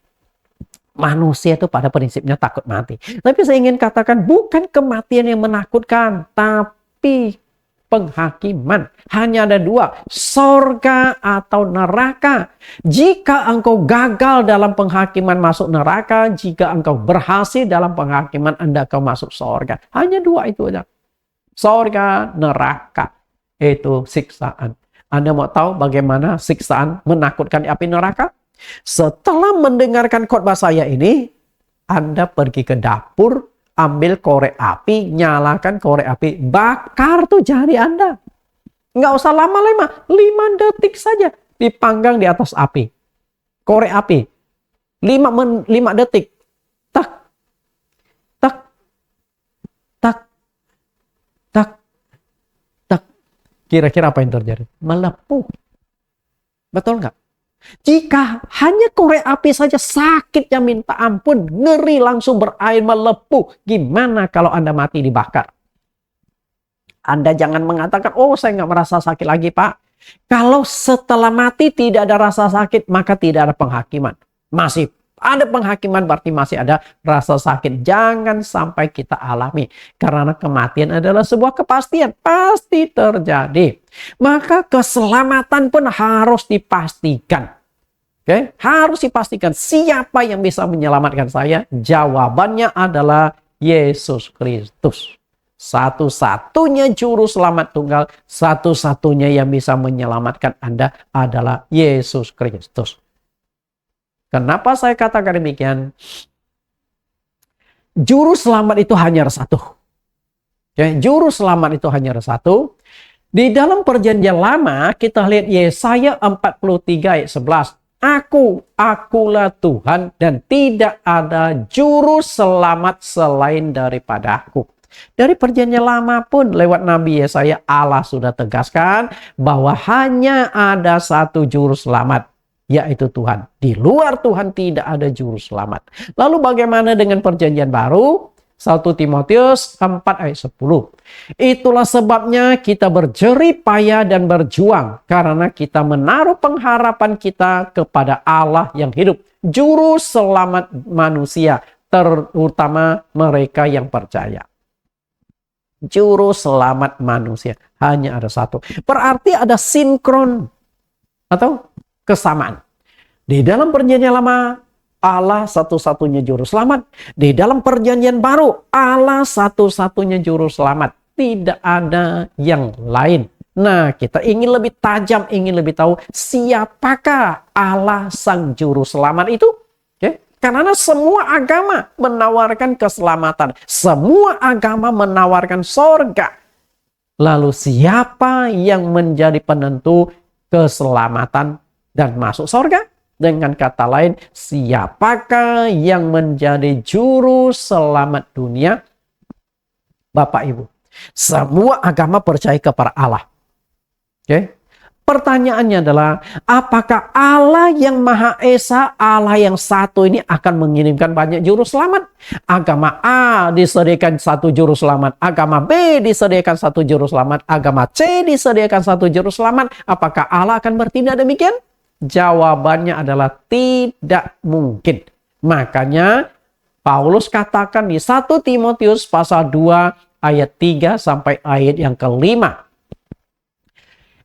manusia itu pada prinsipnya takut mati. Tapi saya ingin katakan bukan kematian yang menakutkan, tapi penghakiman. Hanya ada dua, sorga atau neraka. Jika engkau gagal dalam penghakiman masuk neraka, jika engkau berhasil dalam penghakiman Anda akan masuk sorga. Hanya dua itu aja. Sorga, neraka. Itu siksaan. Anda mau tahu bagaimana siksaan menakutkan di api neraka? Setelah mendengarkan khotbah saya ini, Anda pergi ke dapur, ambil korek api, nyalakan korek api, bakar tuh jari Anda. Nggak usah lama-lama, 5 detik saja dipanggang di atas api. Korek api, 5 detik. Tak, tak, tak, tak, tak. Kira-kira apa yang terjadi? Melepuh. Betul nggak? Jika hanya korek api saja sakitnya minta ampun, ngeri langsung berair melepuh. Gimana kalau Anda mati dibakar? Anda jangan mengatakan, oh saya nggak merasa sakit lagi Pak. Kalau setelah mati tidak ada rasa sakit, maka tidak ada penghakiman. Masih Ada penghakiman berarti masih ada rasa sakit. Jangan sampai kita alami. Karena kematian adalah sebuah kepastian. Pasti terjadi. Maka keselamatan pun harus dipastikan. Oke, harus dipastikan siapa yang bisa menyelamatkan saya. Jawabannya adalah Yesus Kristus. Satu-satunya juru selamat tunggal. Satu-satunya yang bisa menyelamatkan Anda adalah Yesus Kristus. Kenapa saya katakan demikian? Juru selamat itu hanya ada satu. Oke, juru selamat itu hanya ada satu. Di dalam perjanjian lama kita lihat Yesaya 43 ayat 11. Akulah Tuhan dan tidak ada juru selamat selain daripada aku. Dari perjanjian lama pun lewat Nabi Yesaya Allah sudah tegaskan bahwa hanya ada satu juru selamat, yaitu Tuhan. Di luar Tuhan tidak ada juru selamat. Lalu bagaimana dengan perjanjian baru? 1 Timotius 4 ayat 10. Itulah sebabnya kita berjerih payah dan berjuang karena kita menaruh pengharapan kita kepada Allah yang hidup, juru selamat manusia, terutama mereka yang percaya. Juru selamat manusia hanya ada satu. Berarti ada sinkron atau kesamaan. Di dalam perjanjian lama Allah satu-satunya juru selamat. Di dalam perjanjian baru Allah satu-satunya juru selamat. Tidak ada yang lain. Nah, kita ingin lebih tajam, ingin lebih tahu siapakah Allah sang juru selamat itu? Oke? Karena semua agama menawarkan keselamatan. Semua agama menawarkan sorga. Lalu siapa yang menjadi penentu keselamatan dan masuk sorga? Dengan kata lain, siapakah yang menjadi juru selamat dunia? Bapak Ibu, semua agama percaya kepada Allah. Oke? Pertanyaannya adalah, apakah Allah yang Maha Esa, Allah yang satu ini akan mengirimkan banyak juru selamat? Agama A disediakan satu juru selamat, agama B disediakan satu juru selamat, agama C disediakan satu juru selamat. Apakah Allah akan bertindak demikian? Jawabannya adalah tidak mungkin. Makanya Paulus katakan di 1 Timotius pasal 2 ayat 3 sampai ayat yang ke-5.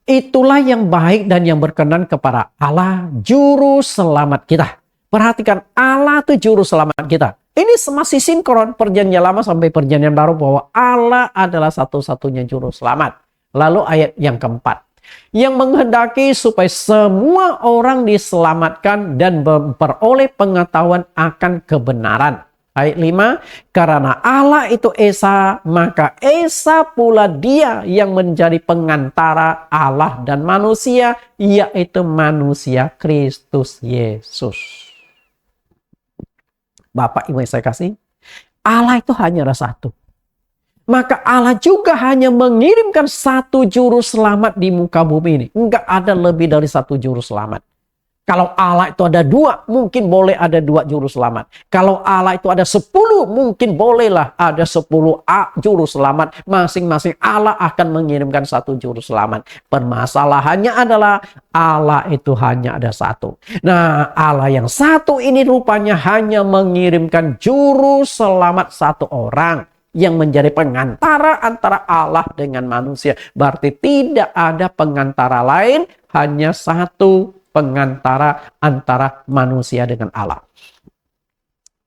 Itulah yang baik dan yang berkenan kepada Allah, juru selamat kita. Perhatikan, Allah itu juru selamat kita. Ini masih sinkron perjanjian lama sampai perjanjian baru bahwa Allah adalah satu-satunya juru selamat. Lalu ayat yang keempat. Yang menghendaki supaya semua orang diselamatkan dan memperoleh pengetahuan akan kebenaran. Ayat 5, karena Allah itu Esa, maka Esa pula dia yang menjadi pengantara Allah dan manusia, yaitu manusia Kristus Yesus. Bapak Ibu yang saya kasih, Allah itu hanya ada satu. Maka Allah juga hanya mengirimkan satu juru selamat di muka bumi ini. Enggak ada lebih dari satu juru selamat. Kalau Allah itu ada 2, mungkin boleh ada 2 juru selamat. Kalau Allah itu ada 10, mungkin bolehlah ada 10 juru selamat. Masing-masing Allah akan mengirimkan satu juru selamat. Permasalahannya adalah Allah itu hanya ada satu. Nah, Allah yang satu ini rupanya hanya mengirimkan juru selamat satu orang yang menjadi pengantara antara Allah dengan manusia. Berarti tidak ada pengantara lain, hanya satu pengantara antara manusia dengan Allah.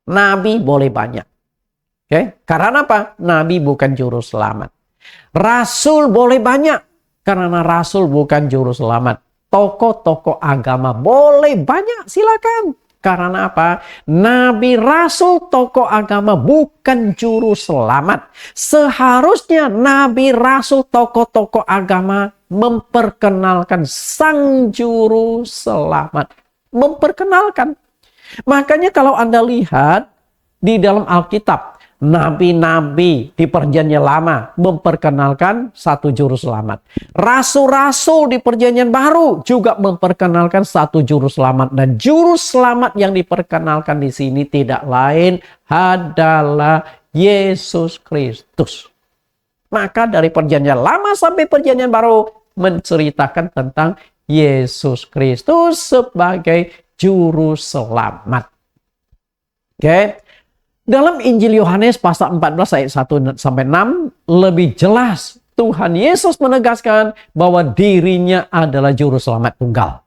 Nabi boleh banyak. Oke? Karena apa? Nabi bukan juru selamat. Rasul boleh banyak. Karena rasul bukan juru selamat. Tokoh-tokoh agama boleh banyak, silakan. Karena apa? Nabi, rasul, tokoh agama bukan juru selamat. Seharusnya nabi, rasul, tokoh-tokoh agama memperkenalkan sang juru selamat. Memperkenalkan. Makanya kalau Anda lihat di dalam Alkitab, nabi-nabi di perjanjian lama memperkenalkan satu juru selamat. Rasul-rasul di perjanjian baru juga memperkenalkan satu juru selamat. Dan juru selamat yang diperkenalkan di sini tidak lain adalah Yesus Kristus. Maka dari perjanjian lama sampai perjanjian baru menceritakan tentang Yesus Kristus sebagai juru selamat. Oke. Dalam Injil Yohanes pasal 14 ayat 1 sampai 6 lebih jelas Tuhan Yesus menegaskan bahwa dirinya adalah juru selamat tunggal.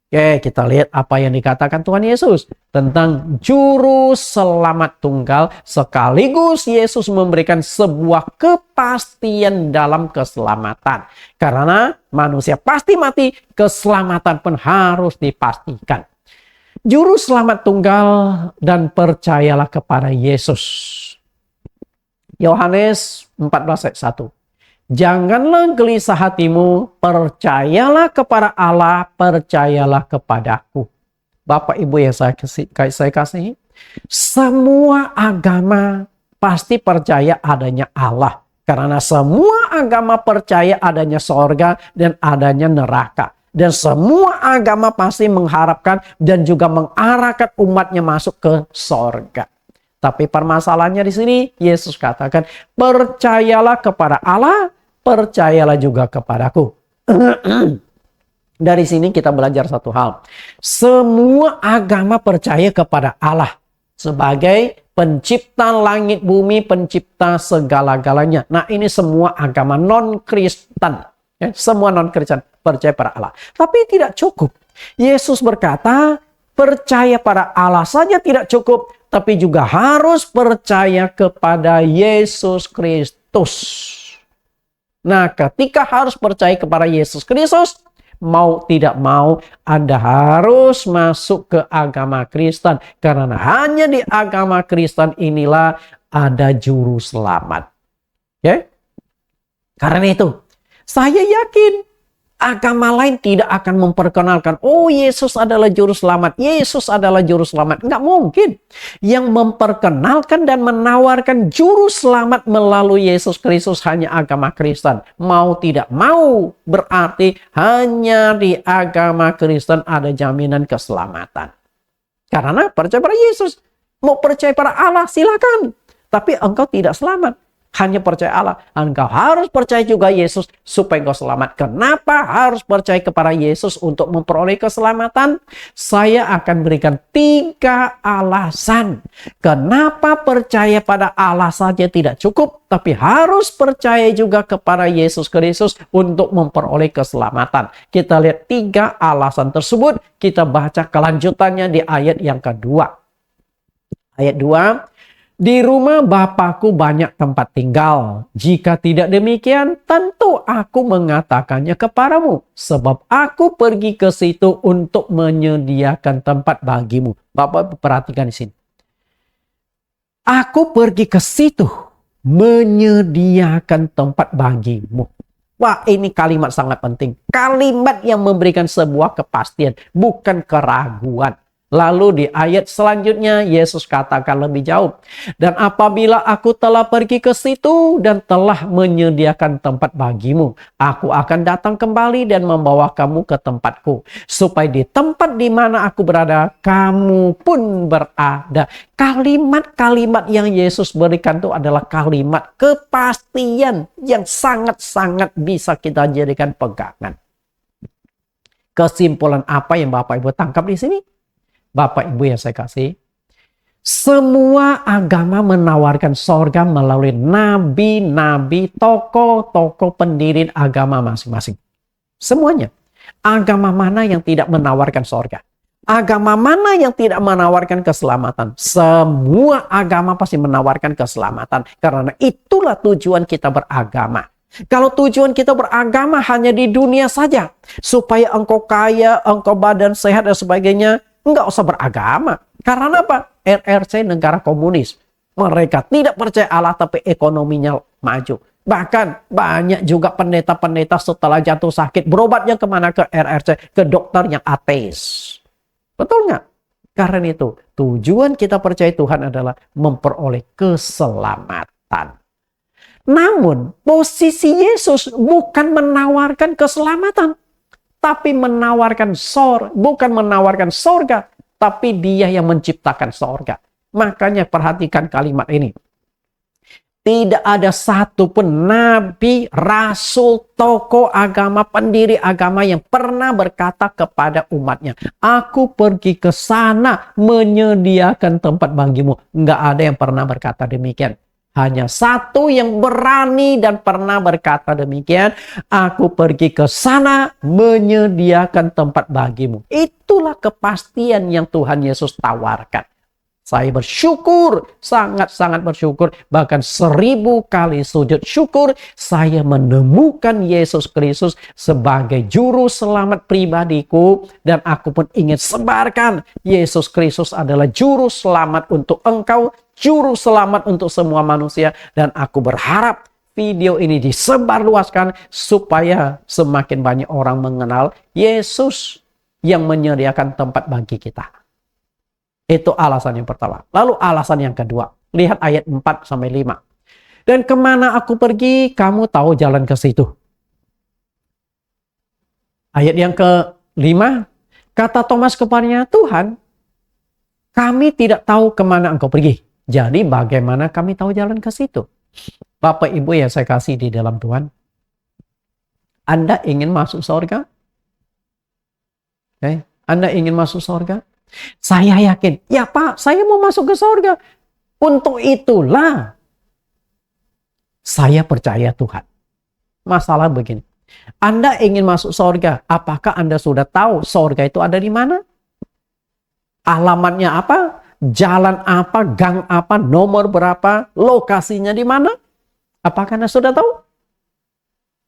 Oke, kita lihat apa yang dikatakan Tuhan Yesus tentang juru selamat tunggal, sekaligus Yesus memberikan sebuah kepastian dalam keselamatan. Karena manusia pasti mati, keselamatan pun harus dipastikan. Juru selamat tunggal dan percayalah kepada Yesus. Yohanes 14 ayat 1. Janganlah gelisah hatimu, percayalah kepada Allah, percayalah kepadaku. Bapak Ibu yang saya kasihi, semua agama pasti percaya adanya Allah. Karena semua agama percaya adanya sorga dan adanya neraka. Dan semua agama pasti mengharapkan dan juga mengarahkan umatnya masuk ke sorga. Tapi permasalahannya di sini, Yesus katakan, percayalah kepada Allah, percayalah juga kepadaku. Dari sini kita belajar satu hal. Semua agama percaya kepada Allah sebagai pencipta langit bumi, pencipta segala-galanya. Nah, ini semua agama non-Kristen. Ya, semua non-Kristen percaya pada Allah. Tapi tidak cukup. Yesus berkata, percaya pada Allah saja tidak cukup, tapi juga harus percaya kepada Yesus Kristus. Nah, ketika harus percaya kepada Yesus Kristus, mau tidak mau Anda harus masuk ke agama Kristen. Karena hanya di agama Kristen inilah ada juru selamat. Ya? Karena itu, saya yakin agama lain tidak akan memperkenalkan, oh Yesus adalah juru selamat, Yesus adalah juru selamat. Enggak mungkin. Yang memperkenalkan dan menawarkan juru selamat melalui Yesus Kristus hanya agama Kristen. Mau tidak mau berarti hanya di agama Kristen ada jaminan keselamatan. Karena percaya pada Yesus. Mau percaya pada Allah silakan. Tapi engkau tidak selamat. Hanya percaya Allah. Engkau harus percaya juga Yesus supaya engkau selamat. Kenapa harus percaya kepada Yesus untuk memperoleh keselamatan? Saya akan berikan 3 alasan. Kenapa percaya pada Allah saja tidak cukup, tapi harus percaya juga kepada Yesus Kristus untuk memperoleh keselamatan. Kita lihat 3 alasan tersebut. Kita baca kelanjutannya di ayat yang kedua. Ayat 2. Di rumah Bapakku banyak tempat tinggal. Jika tidak demikian, tentu aku mengatakannya kepadamu. Sebab aku pergi ke situ untuk menyediakan tempat bagimu. Bapak perhatikan di sini. Aku pergi ke situ menyediakan tempat bagimu. Wah, ini kalimat sangat penting. Kalimat yang memberikan sebuah kepastian, bukan keraguan. Lalu di ayat selanjutnya Yesus katakan lebih jauh. Dan apabila aku telah pergi ke situ dan telah menyediakan tempat bagimu, aku akan datang kembali dan membawa kamu ke tempatku. Supaya di tempat di mana aku berada, kamu pun berada. Kalimat-kalimat yang Yesus berikan itu adalah kalimat kepastian yang sangat-sangat bisa kita jadikan pegangan. Kesimpulan apa yang Bapak Ibu tangkap di sini? Bapak Ibu yang saya kasih, semua agama menawarkan sorga melalui nabi-nabi, tokoh-tokoh pendiri agama masing-masing. Semuanya. Agama mana yang tidak menawarkan sorga? Agama mana yang tidak menawarkan keselamatan? Semua agama pasti menawarkan keselamatan. Karena itulah tujuan kita beragama. Kalau tujuan kita beragama hanya di dunia saja, supaya engkau kaya, engkau badan sehat dan sebagainya, enggak usah beragama. Karena apa? RRC negara komunis. Mereka tidak percaya Allah tapi ekonominya maju. Bahkan banyak juga pendeta-pendeta setelah jatuh sakit berobatnya kemana? Ke RRC, ke dokter yang ateis. Betul nggak? Karena itu tujuan kita percaya Tuhan adalah memperoleh keselamatan. Namun posisi Yesus bukan menawarkan keselamatan. Tapi menawarkan bukan menawarkan sorga, tapi Dia yang menciptakan sorga. Makanya perhatikan kalimat ini. Tidak ada satupun nabi, rasul, tokoh agama, pendiri agama yang pernah berkata kepada umatnya, aku pergi ke sana menyediakan tempat bagimu. Nggak ada yang pernah berkata demikian. Hanya satu yang berani dan pernah berkata demikian, aku pergi ke sana menyediakan tempat bagimu. Itulah kepastian yang Tuhan Yesus tawarkan. Saya bersyukur, sangat-sangat bersyukur, bahkan 1000 kali sujud syukur, saya menemukan Yesus Kristus sebagai juru selamat pribadiku, dan aku pun ingin sebarkan Yesus Kristus adalah juru selamat untuk engkau, juru selamat untuk semua manusia, dan aku berharap video ini disebarluaskan supaya semakin banyak orang mengenal Yesus yang menyediakan tempat bagi kita. Itu alasan yang pertama. Lalu alasan yang kedua. Lihat ayat 4-5. Dan kemana aku pergi, kamu tahu jalan ke situ. Ayat yang ke-5. Kata Thomas kepadanya, Tuhan, kami tidak tahu kemana engkau pergi. Jadi bagaimana kami tahu jalan ke situ? Bapak Ibu yang saya kasih di dalam Tuhan. Anda ingin masuk surga? Anda ingin masuk surga? Saya yakin, ya Pak, saya mau masuk ke surga. Untuk itulah saya percaya Tuhan. Masalah begini, Anda ingin masuk surga, apakah Anda sudah tahu surga itu ada di mana? Alamatnya apa? Jalan apa? Gang apa? Nomor berapa? Lokasinya di mana? Apakah Anda sudah tahu?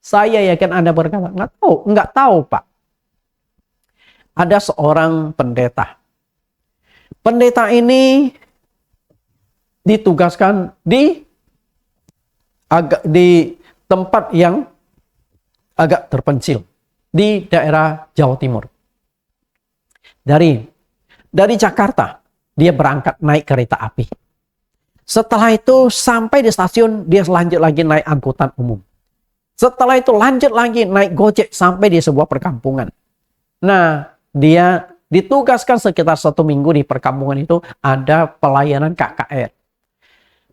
Saya yakin Anda berkata, nggak tahu Pak. Ada seorang pendeta. Pendeta ini ditugaskan di tempat yang agak terpencil di daerah Jawa Timur. Dari Jakarta dia berangkat naik kereta api. Setelah itu sampai di stasiun dia lanjut lagi naik angkutan umum. Setelah itu lanjut lagi naik Gojek sampai di sebuah perkampungan. Nah, dia ditugaskan sekitar 1 minggu di perkampungan itu ada pelayanan KKR.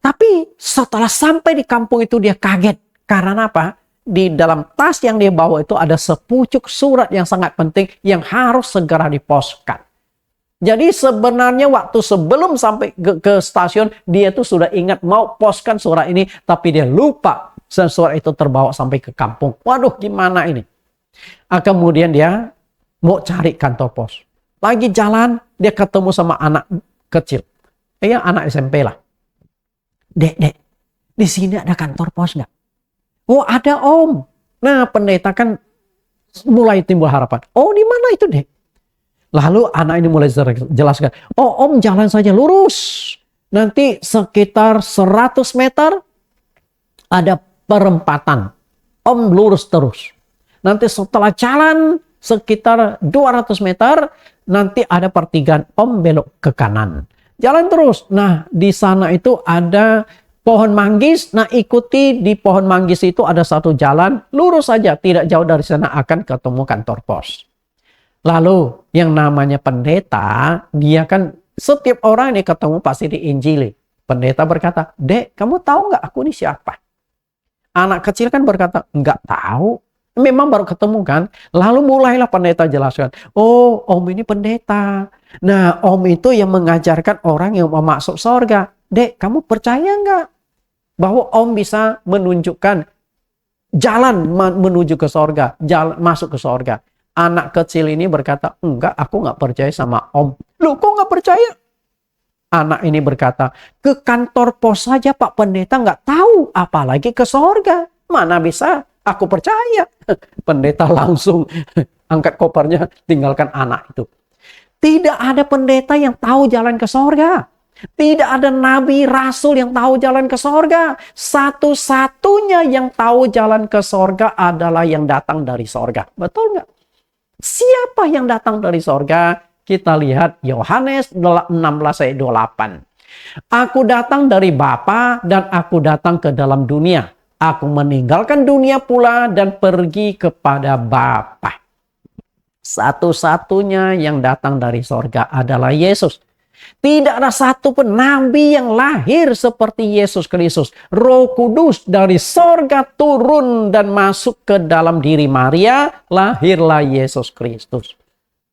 Tapi setelah sampai di kampung itu dia kaget. Karena apa? Di dalam tas yang dia bawa itu ada sepucuk surat yang sangat penting yang harus segera diposkan. Jadi sebenarnya waktu sebelum sampai ke stasiun dia tuh sudah ingat mau poskan surat ini. Tapi dia lupa dan surat itu terbawa sampai ke kampung. Waduh, gimana ini? Kemudian dia mau cari kantor pos. Lagi jalan, dia ketemu sama anak kecil. Anak SMP lah. Dek, di sini ada kantor pos nggak? Oh, ada Om. Nah, pendeta kan mulai timbul harapan. Oh, di mana itu, Dek? Lalu anak ini mulai jelaskan. Oh, Om jalan saja lurus. Nanti sekitar 100 meter ada perempatan. Om lurus terus. Nanti setelah jalan sekitar 200 meter, nanti ada pertigaan, Om belok ke kanan. Jalan terus. Nah, di sana itu ada pohon manggis. Nah, ikuti di pohon manggis itu ada satu jalan. Lurus saja, tidak jauh dari sana akan ketemu kantor pos. Lalu, yang namanya pendeta, dia kan setiap orang yang ketemu pasti diinjili. Pendeta berkata, Dek, kamu tahu nggak aku ini siapa? Anak kecil kan berkata, nggak tahu. Memang baru ketemu kan. Lalu mulailah pendeta jelaskan. Oh, Om ini pendeta. Nah, Om itu yang mengajarkan orang yang mau masuk surga. Dek, kamu percaya nggak? Bahwa Om bisa menunjukkan jalan menuju ke surga. Jalan masuk ke surga. Anak kecil ini berkata, enggak, aku nggak percaya sama Om. Loh, kok nggak percaya? Anak ini berkata, ke kantor pos saja Pak Pendeta nggak tahu. Apalagi ke surga. Mana bisa? Aku percaya. Pendeta langsung angkat kopernya, tinggalkan anak itu. Tidak ada pendeta yang tahu jalan ke sorga. Tidak ada nabi, rasul yang tahu jalan ke sorga. Satu-satunya yang tahu jalan ke sorga adalah yang datang dari sorga. Betul nggak? Siapa yang datang dari sorga? Kita lihat Yohanes 16 ayat 28. Aku datang dari Bapa dan aku datang ke dalam dunia. Aku meninggalkan dunia pula dan pergi kepada Bapa. Satu-satunya yang datang dari sorga adalah Yesus. Tidak ada satu pun nabi yang lahir seperti Yesus Kristus. Roh Kudus dari sorga turun dan masuk ke dalam diri Maria, lahirlah Yesus Kristus.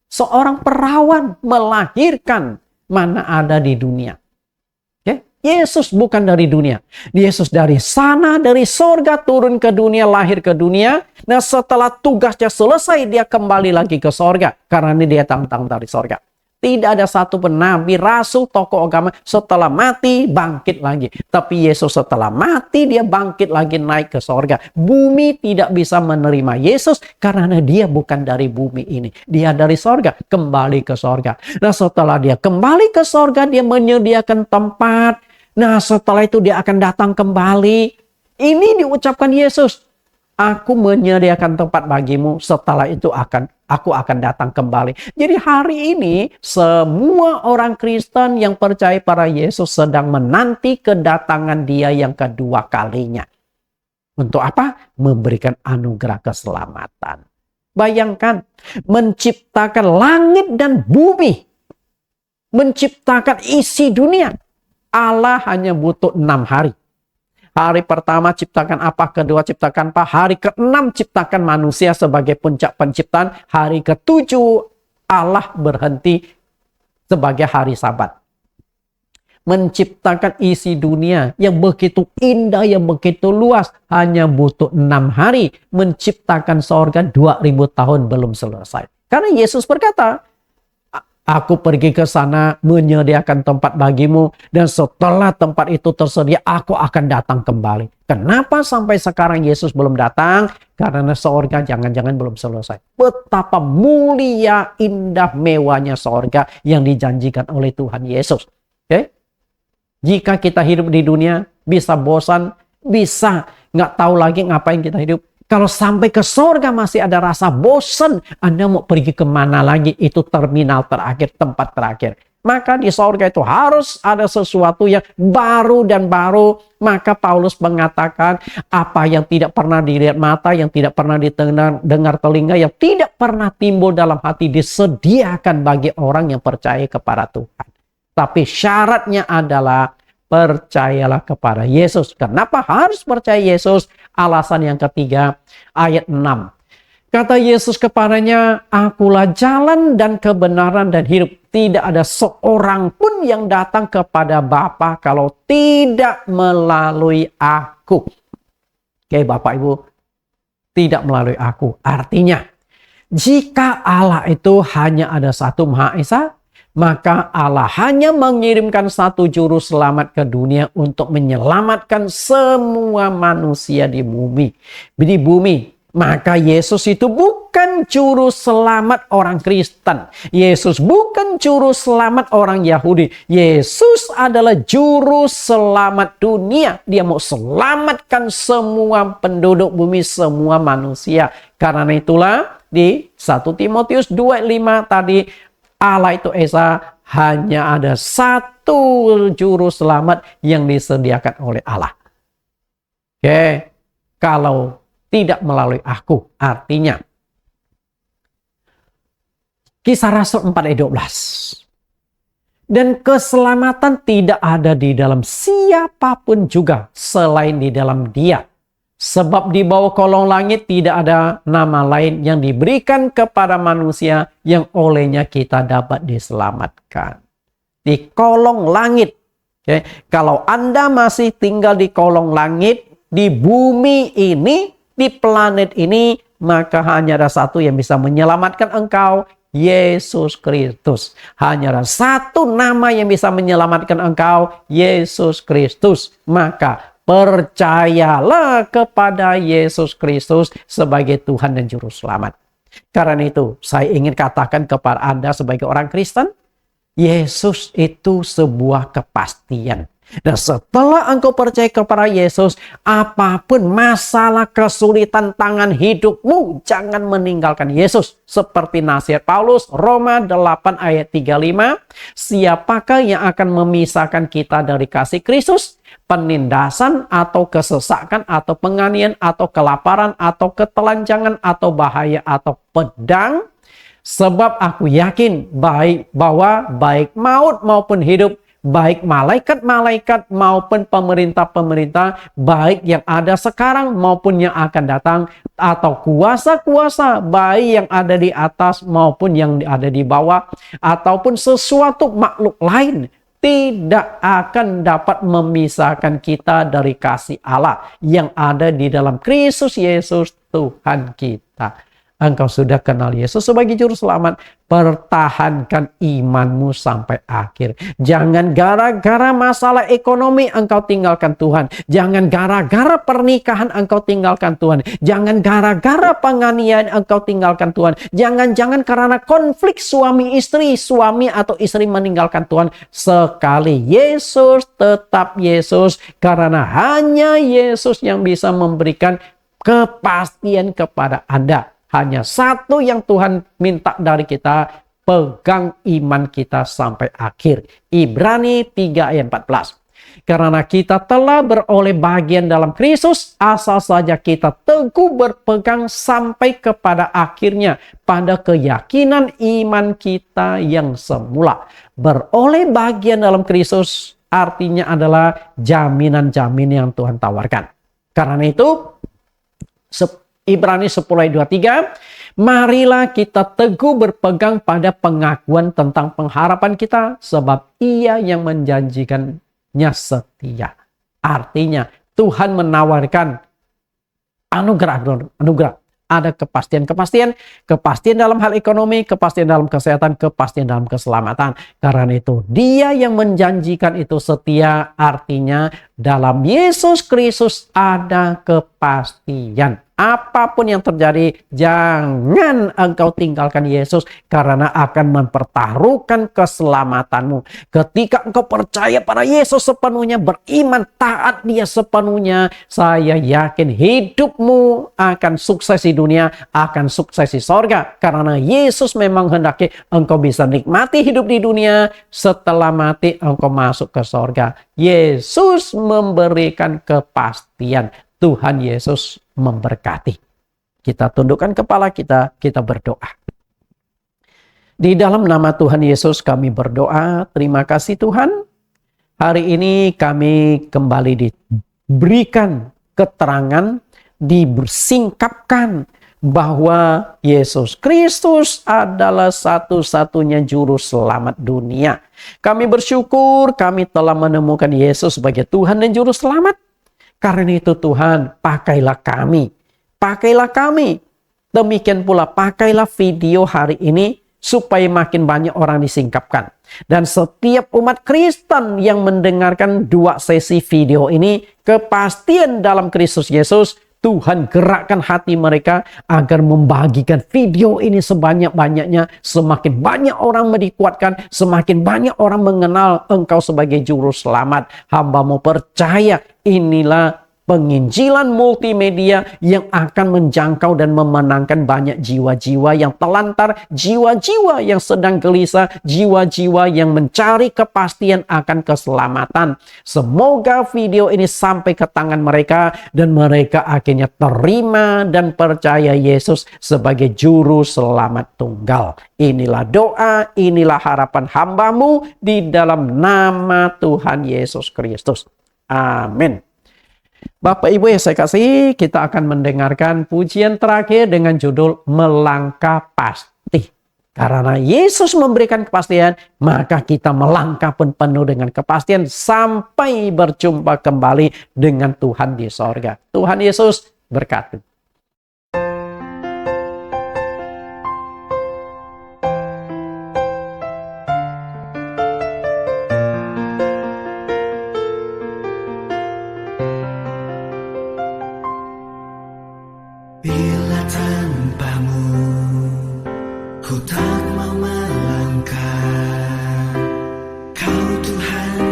Seorang perawan melahirkan, mana ada di dunia. Yesus bukan dari dunia. Yesus dari sana, dari sorga turun ke dunia, lahir ke dunia. Nah, setelah tugasnya selesai, dia kembali lagi ke sorga. Karena ini dia datang dari sorga. Tidak ada satu pun nabi, rasul, tokoh agama setelah mati bangkit lagi. Tapi Yesus setelah mati, dia bangkit lagi naik ke sorga. Bumi tidak bisa menerima Yesus karena dia bukan dari bumi ini. Dia dari sorga, kembali ke sorga. Nah, setelah dia kembali ke sorga, dia menyediakan tempat. Nah, setelah itu dia akan datang kembali. Ini diucapkan Yesus. Aku menyediakan tempat bagimu. Setelah itu aku akan datang kembali. Jadi hari ini semua orang Kristen yang percaya pada Yesus sedang menanti kedatangan dia yang kedua kalinya. Untuk apa? Memberikan anugerah keselamatan. Bayangkan, menciptakan langit dan bumi. Menciptakan isi dunia. Allah hanya butuh 6 hari. Hari pertama ciptakan apa, kedua ciptakan apa, hari ke-6 ciptakan manusia sebagai puncak penciptaan, hari ke-7 Allah berhenti sebagai hari Sabat. Menciptakan isi dunia yang begitu indah, yang begitu luas, hanya butuh 6 hari. Menciptakan sorga 2000 tahun belum selesai. Karena Yesus berkata, aku pergi ke sana menyediakan tempat bagimu, dan setelah tempat itu tersedia, aku akan datang kembali. Kenapa sampai sekarang Yesus belum datang? Karena sorga jangan-jangan belum selesai. Betapa mulia, indah, mewahnya sorga yang dijanjikan oleh Tuhan Yesus. Oke? Jika kita hidup di dunia, bisa bosan, bisa nggak tahu lagi ngapain kita hidup. Kalau sampai ke sorga masih ada rasa bosan, Anda mau pergi kemana lagi? Itu terminal terakhir, tempat terakhir. Maka di sorga itu harus ada sesuatu yang baru dan baru. Maka Paulus mengatakan, apa yang tidak pernah dilihat mata, yang tidak pernah didengar telinga, yang tidak pernah timbul dalam hati, disediakan bagi orang yang percaya kepada Tuhan. Tapi syaratnya adalah percayalah kepada Yesus. Kenapa harus percaya Yesus? Alasan yang ketiga, ayat 6. Kata Yesus kepadanya, akulah jalan dan kebenaran dan hidup. Tidak ada seorang pun yang datang kepada Bapa kalau tidak melalui aku. Oke, Bapak Ibu, tidak melalui aku. Artinya, jika Allah itu hanya ada satu Maha Esa, maka Allah hanya mengirimkan satu juru selamat ke dunia untuk menyelamatkan semua manusia di bumi. Di bumi. Maka Yesus itu bukan juru selamat orang Kristen. Yesus bukan juru selamat orang Yahudi. Yesus adalah juru selamat dunia. Dia mau selamatkan semua penduduk bumi, semua manusia. Karena itulah di 1 Timotius 2:5 tadi, Allah itu Esa, hanya ada satu juru selamat yang disediakan oleh Allah. Oke, kalau tidak melalui aku, artinya Kisah Rasul 4 ayat 12. Dan keselamatan tidak ada di dalam siapapun juga selain di dalam Dia. Sebab di bawah kolong langit tidak ada nama lain yang diberikan kepada manusia yang olehnya kita dapat diselamatkan. Di kolong langit. Oke. Kalau Anda masih tinggal di kolong langit, di bumi ini, di planet ini, maka hanya ada satu yang bisa menyelamatkan engkau, Yesus Kristus. Hanya ada satu nama yang bisa menyelamatkan engkau, Yesus Kristus. Maka percayalah kepada Yesus Kristus sebagai Tuhan dan Juru Selamat. Karena itu, saya ingin katakan kepada Anda sebagai orang Kristen, Yesus itu sebuah kepastian. Dan setelah engkau percaya kepada Yesus, apapun masalah, kesulitan tangan hidupmu, jangan meninggalkan Yesus. Seperti nasihat Paulus, Roma 8 ayat 35, siapakah yang akan memisahkan kita dari kasih Kristus? Penindasan atau kesesakan atau penganiayaan atau kelaparan atau ketelanjangan atau bahaya atau pedang? Sebab aku yakin bahwa baik maut maupun hidup, baik malaikat-malaikat maupun pemerintah-pemerintah, baik yang ada sekarang maupun yang akan datang, atau kuasa-kuasa, baik yang ada di atas maupun yang ada di bawah, ataupun sesuatu makhluk lain, tidak akan dapat memisahkan kita dari kasih Allah yang ada di dalam Kristus Yesus Tuhan kita. Engkau sudah kenal Yesus sebagai juru selamat, pertahankan imanmu sampai akhir. Jangan gara-gara masalah ekonomi engkau tinggalkan Tuhan. Jangan gara-gara pernikahan engkau tinggalkan Tuhan. Jangan gara-gara penganiayaan engkau tinggalkan Tuhan. Jangan karena konflik suami atau istri meninggalkan Tuhan. Sekali Yesus, tetap Yesus, karena hanya Yesus yang bisa memberikan kepastian kepada Anda. Hanya satu yang Tuhan minta dari kita, pegang iman kita sampai akhir. Ibrani 3 ayat 14. Karena kita telah beroleh bagian dalam Kristus, asal saja kita teguh berpegang sampai kepada akhirnya pada keyakinan iman kita yang semula. Beroleh bagian dalam Kristus artinya adalah jaminan-jaminan yang Tuhan tawarkan. Karena itu, Ibrani 10 ayat 23, marilah kita teguh berpegang pada pengakuan tentang pengharapan kita, sebab Ia yang menjanjikannya setia. Artinya Tuhan menawarkan anugerah. Ada kepastian dalam hal ekonomi, kepastian dalam kesehatan, kepastian dalam keselamatan. Karena itu Dia yang menjanjikan itu setia, artinya dalam Yesus Kristus ada kepastian. Apapun yang terjadi, jangan engkau tinggalkan Yesus, karena akan mempertaruhkan keselamatanmu. Ketika engkau percaya pada Yesus sepenuhnya, beriman, taat Dia sepenuhnya, saya yakin hidupmu akan sukses di dunia, akan sukses di sorga. Karena Yesus memang hendaki engkau bisa nikmati hidup di dunia, setelah mati engkau masuk ke sorga. Yesus memberikan kepastian. Tuhan Yesus memberkati. Kita tundukkan kepala kita berdoa. Di dalam nama Tuhan Yesus kami berdoa. Terima kasih Tuhan. Hari ini kami kembali diberikan keterangan, dibersingkapkan bahwa Yesus Kristus adalah satu-satunya juru selamat dunia. Kami bersyukur kami telah menemukan Yesus sebagai Tuhan dan juru selamat. Karena itu Tuhan, pakailah kami. Demikian pula pakailah video hari ini supaya makin banyak orang disingkapkan. Dan setiap umat Kristen yang mendengarkan 2 sesi video ini, kepastian dalam Kristus Yesus, Tuhan gerakkan hati mereka agar membagikan video ini sebanyak-banyaknya. Semakin banyak orang dikuatkan, semakin banyak orang mengenal Engkau sebagai juru selamat. Hamba-Mu percaya inilah penginjilan multimedia yang akan menjangkau dan memenangkan banyak jiwa-jiwa yang telantar, jiwa-jiwa yang sedang gelisah, jiwa-jiwa yang mencari kepastian akan keselamatan. Semoga video ini sampai ke tangan mereka dan mereka akhirnya terima dan percaya Yesus sebagai juru selamat tunggal. Inilah doa, inilah harapan hamba-Mu di dalam nama Tuhan Yesus Kristus. Amin. Bapak Ibu yang saya kasih, kita akan mendengarkan pujian terakhir dengan judul Melangkah Pasti. Karena Yesus memberikan kepastian, maka kita melangkah pun penuh dengan kepastian sampai berjumpa kembali dengan Tuhan di sorga. Tuhan Yesus berkati. Bila tanpamu ku tak mau melangkah, Kau Tuhan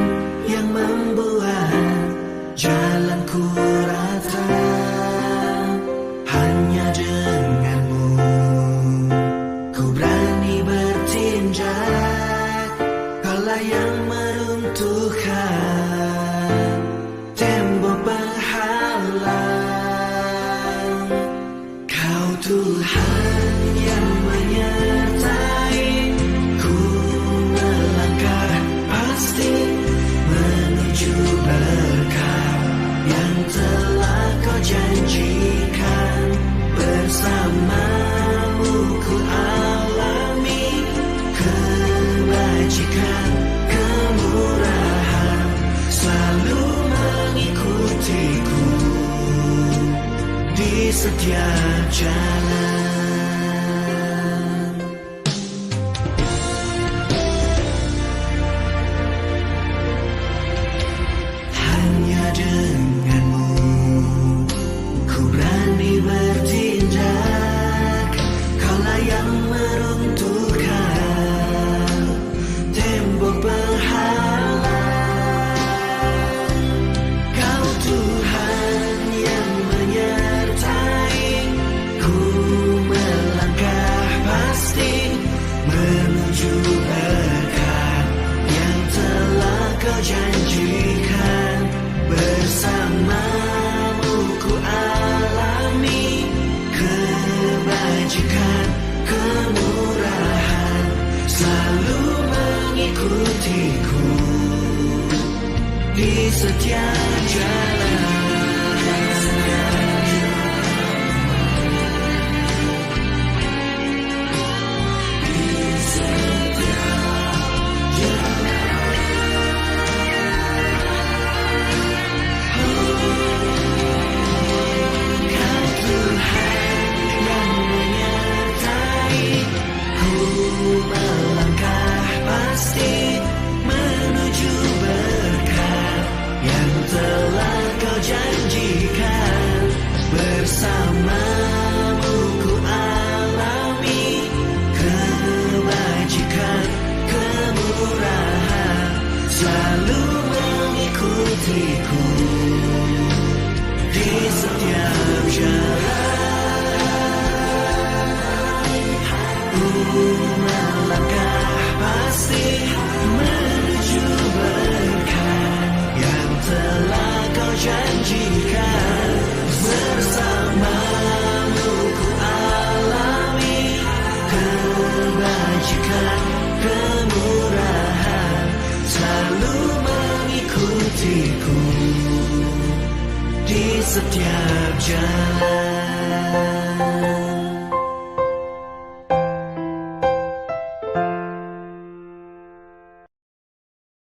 yang membuat jalanku rata. Hanya denganmu ku berani bertindak, Kaulah yang meruntuhkan tembok penghalang. Tuhan yang menyertai. di setiap jalan. Hanya denganmu ku berani bertindak, kaulah yang meruntuhkan tembok penghalang. Kau Tuhan yang menyertai ku, melangkah pasti menuju berkat yang telah kau janjikan. Bersamamu ku alami kebajikan, kemurahan selalu mengikutiku di setiap jalan. Melangkah pasti menuju berkat yang telah kau janjikan. Bersamamu ku alami kebajikan, kemurahan selalu mengikutiku di setiap jalan. Melangkah pasti menuju berkat yang telah kau janjikan. Bersamamu ku alami kebajikan, kemurahan selalu mengikutiku di setiap jalan.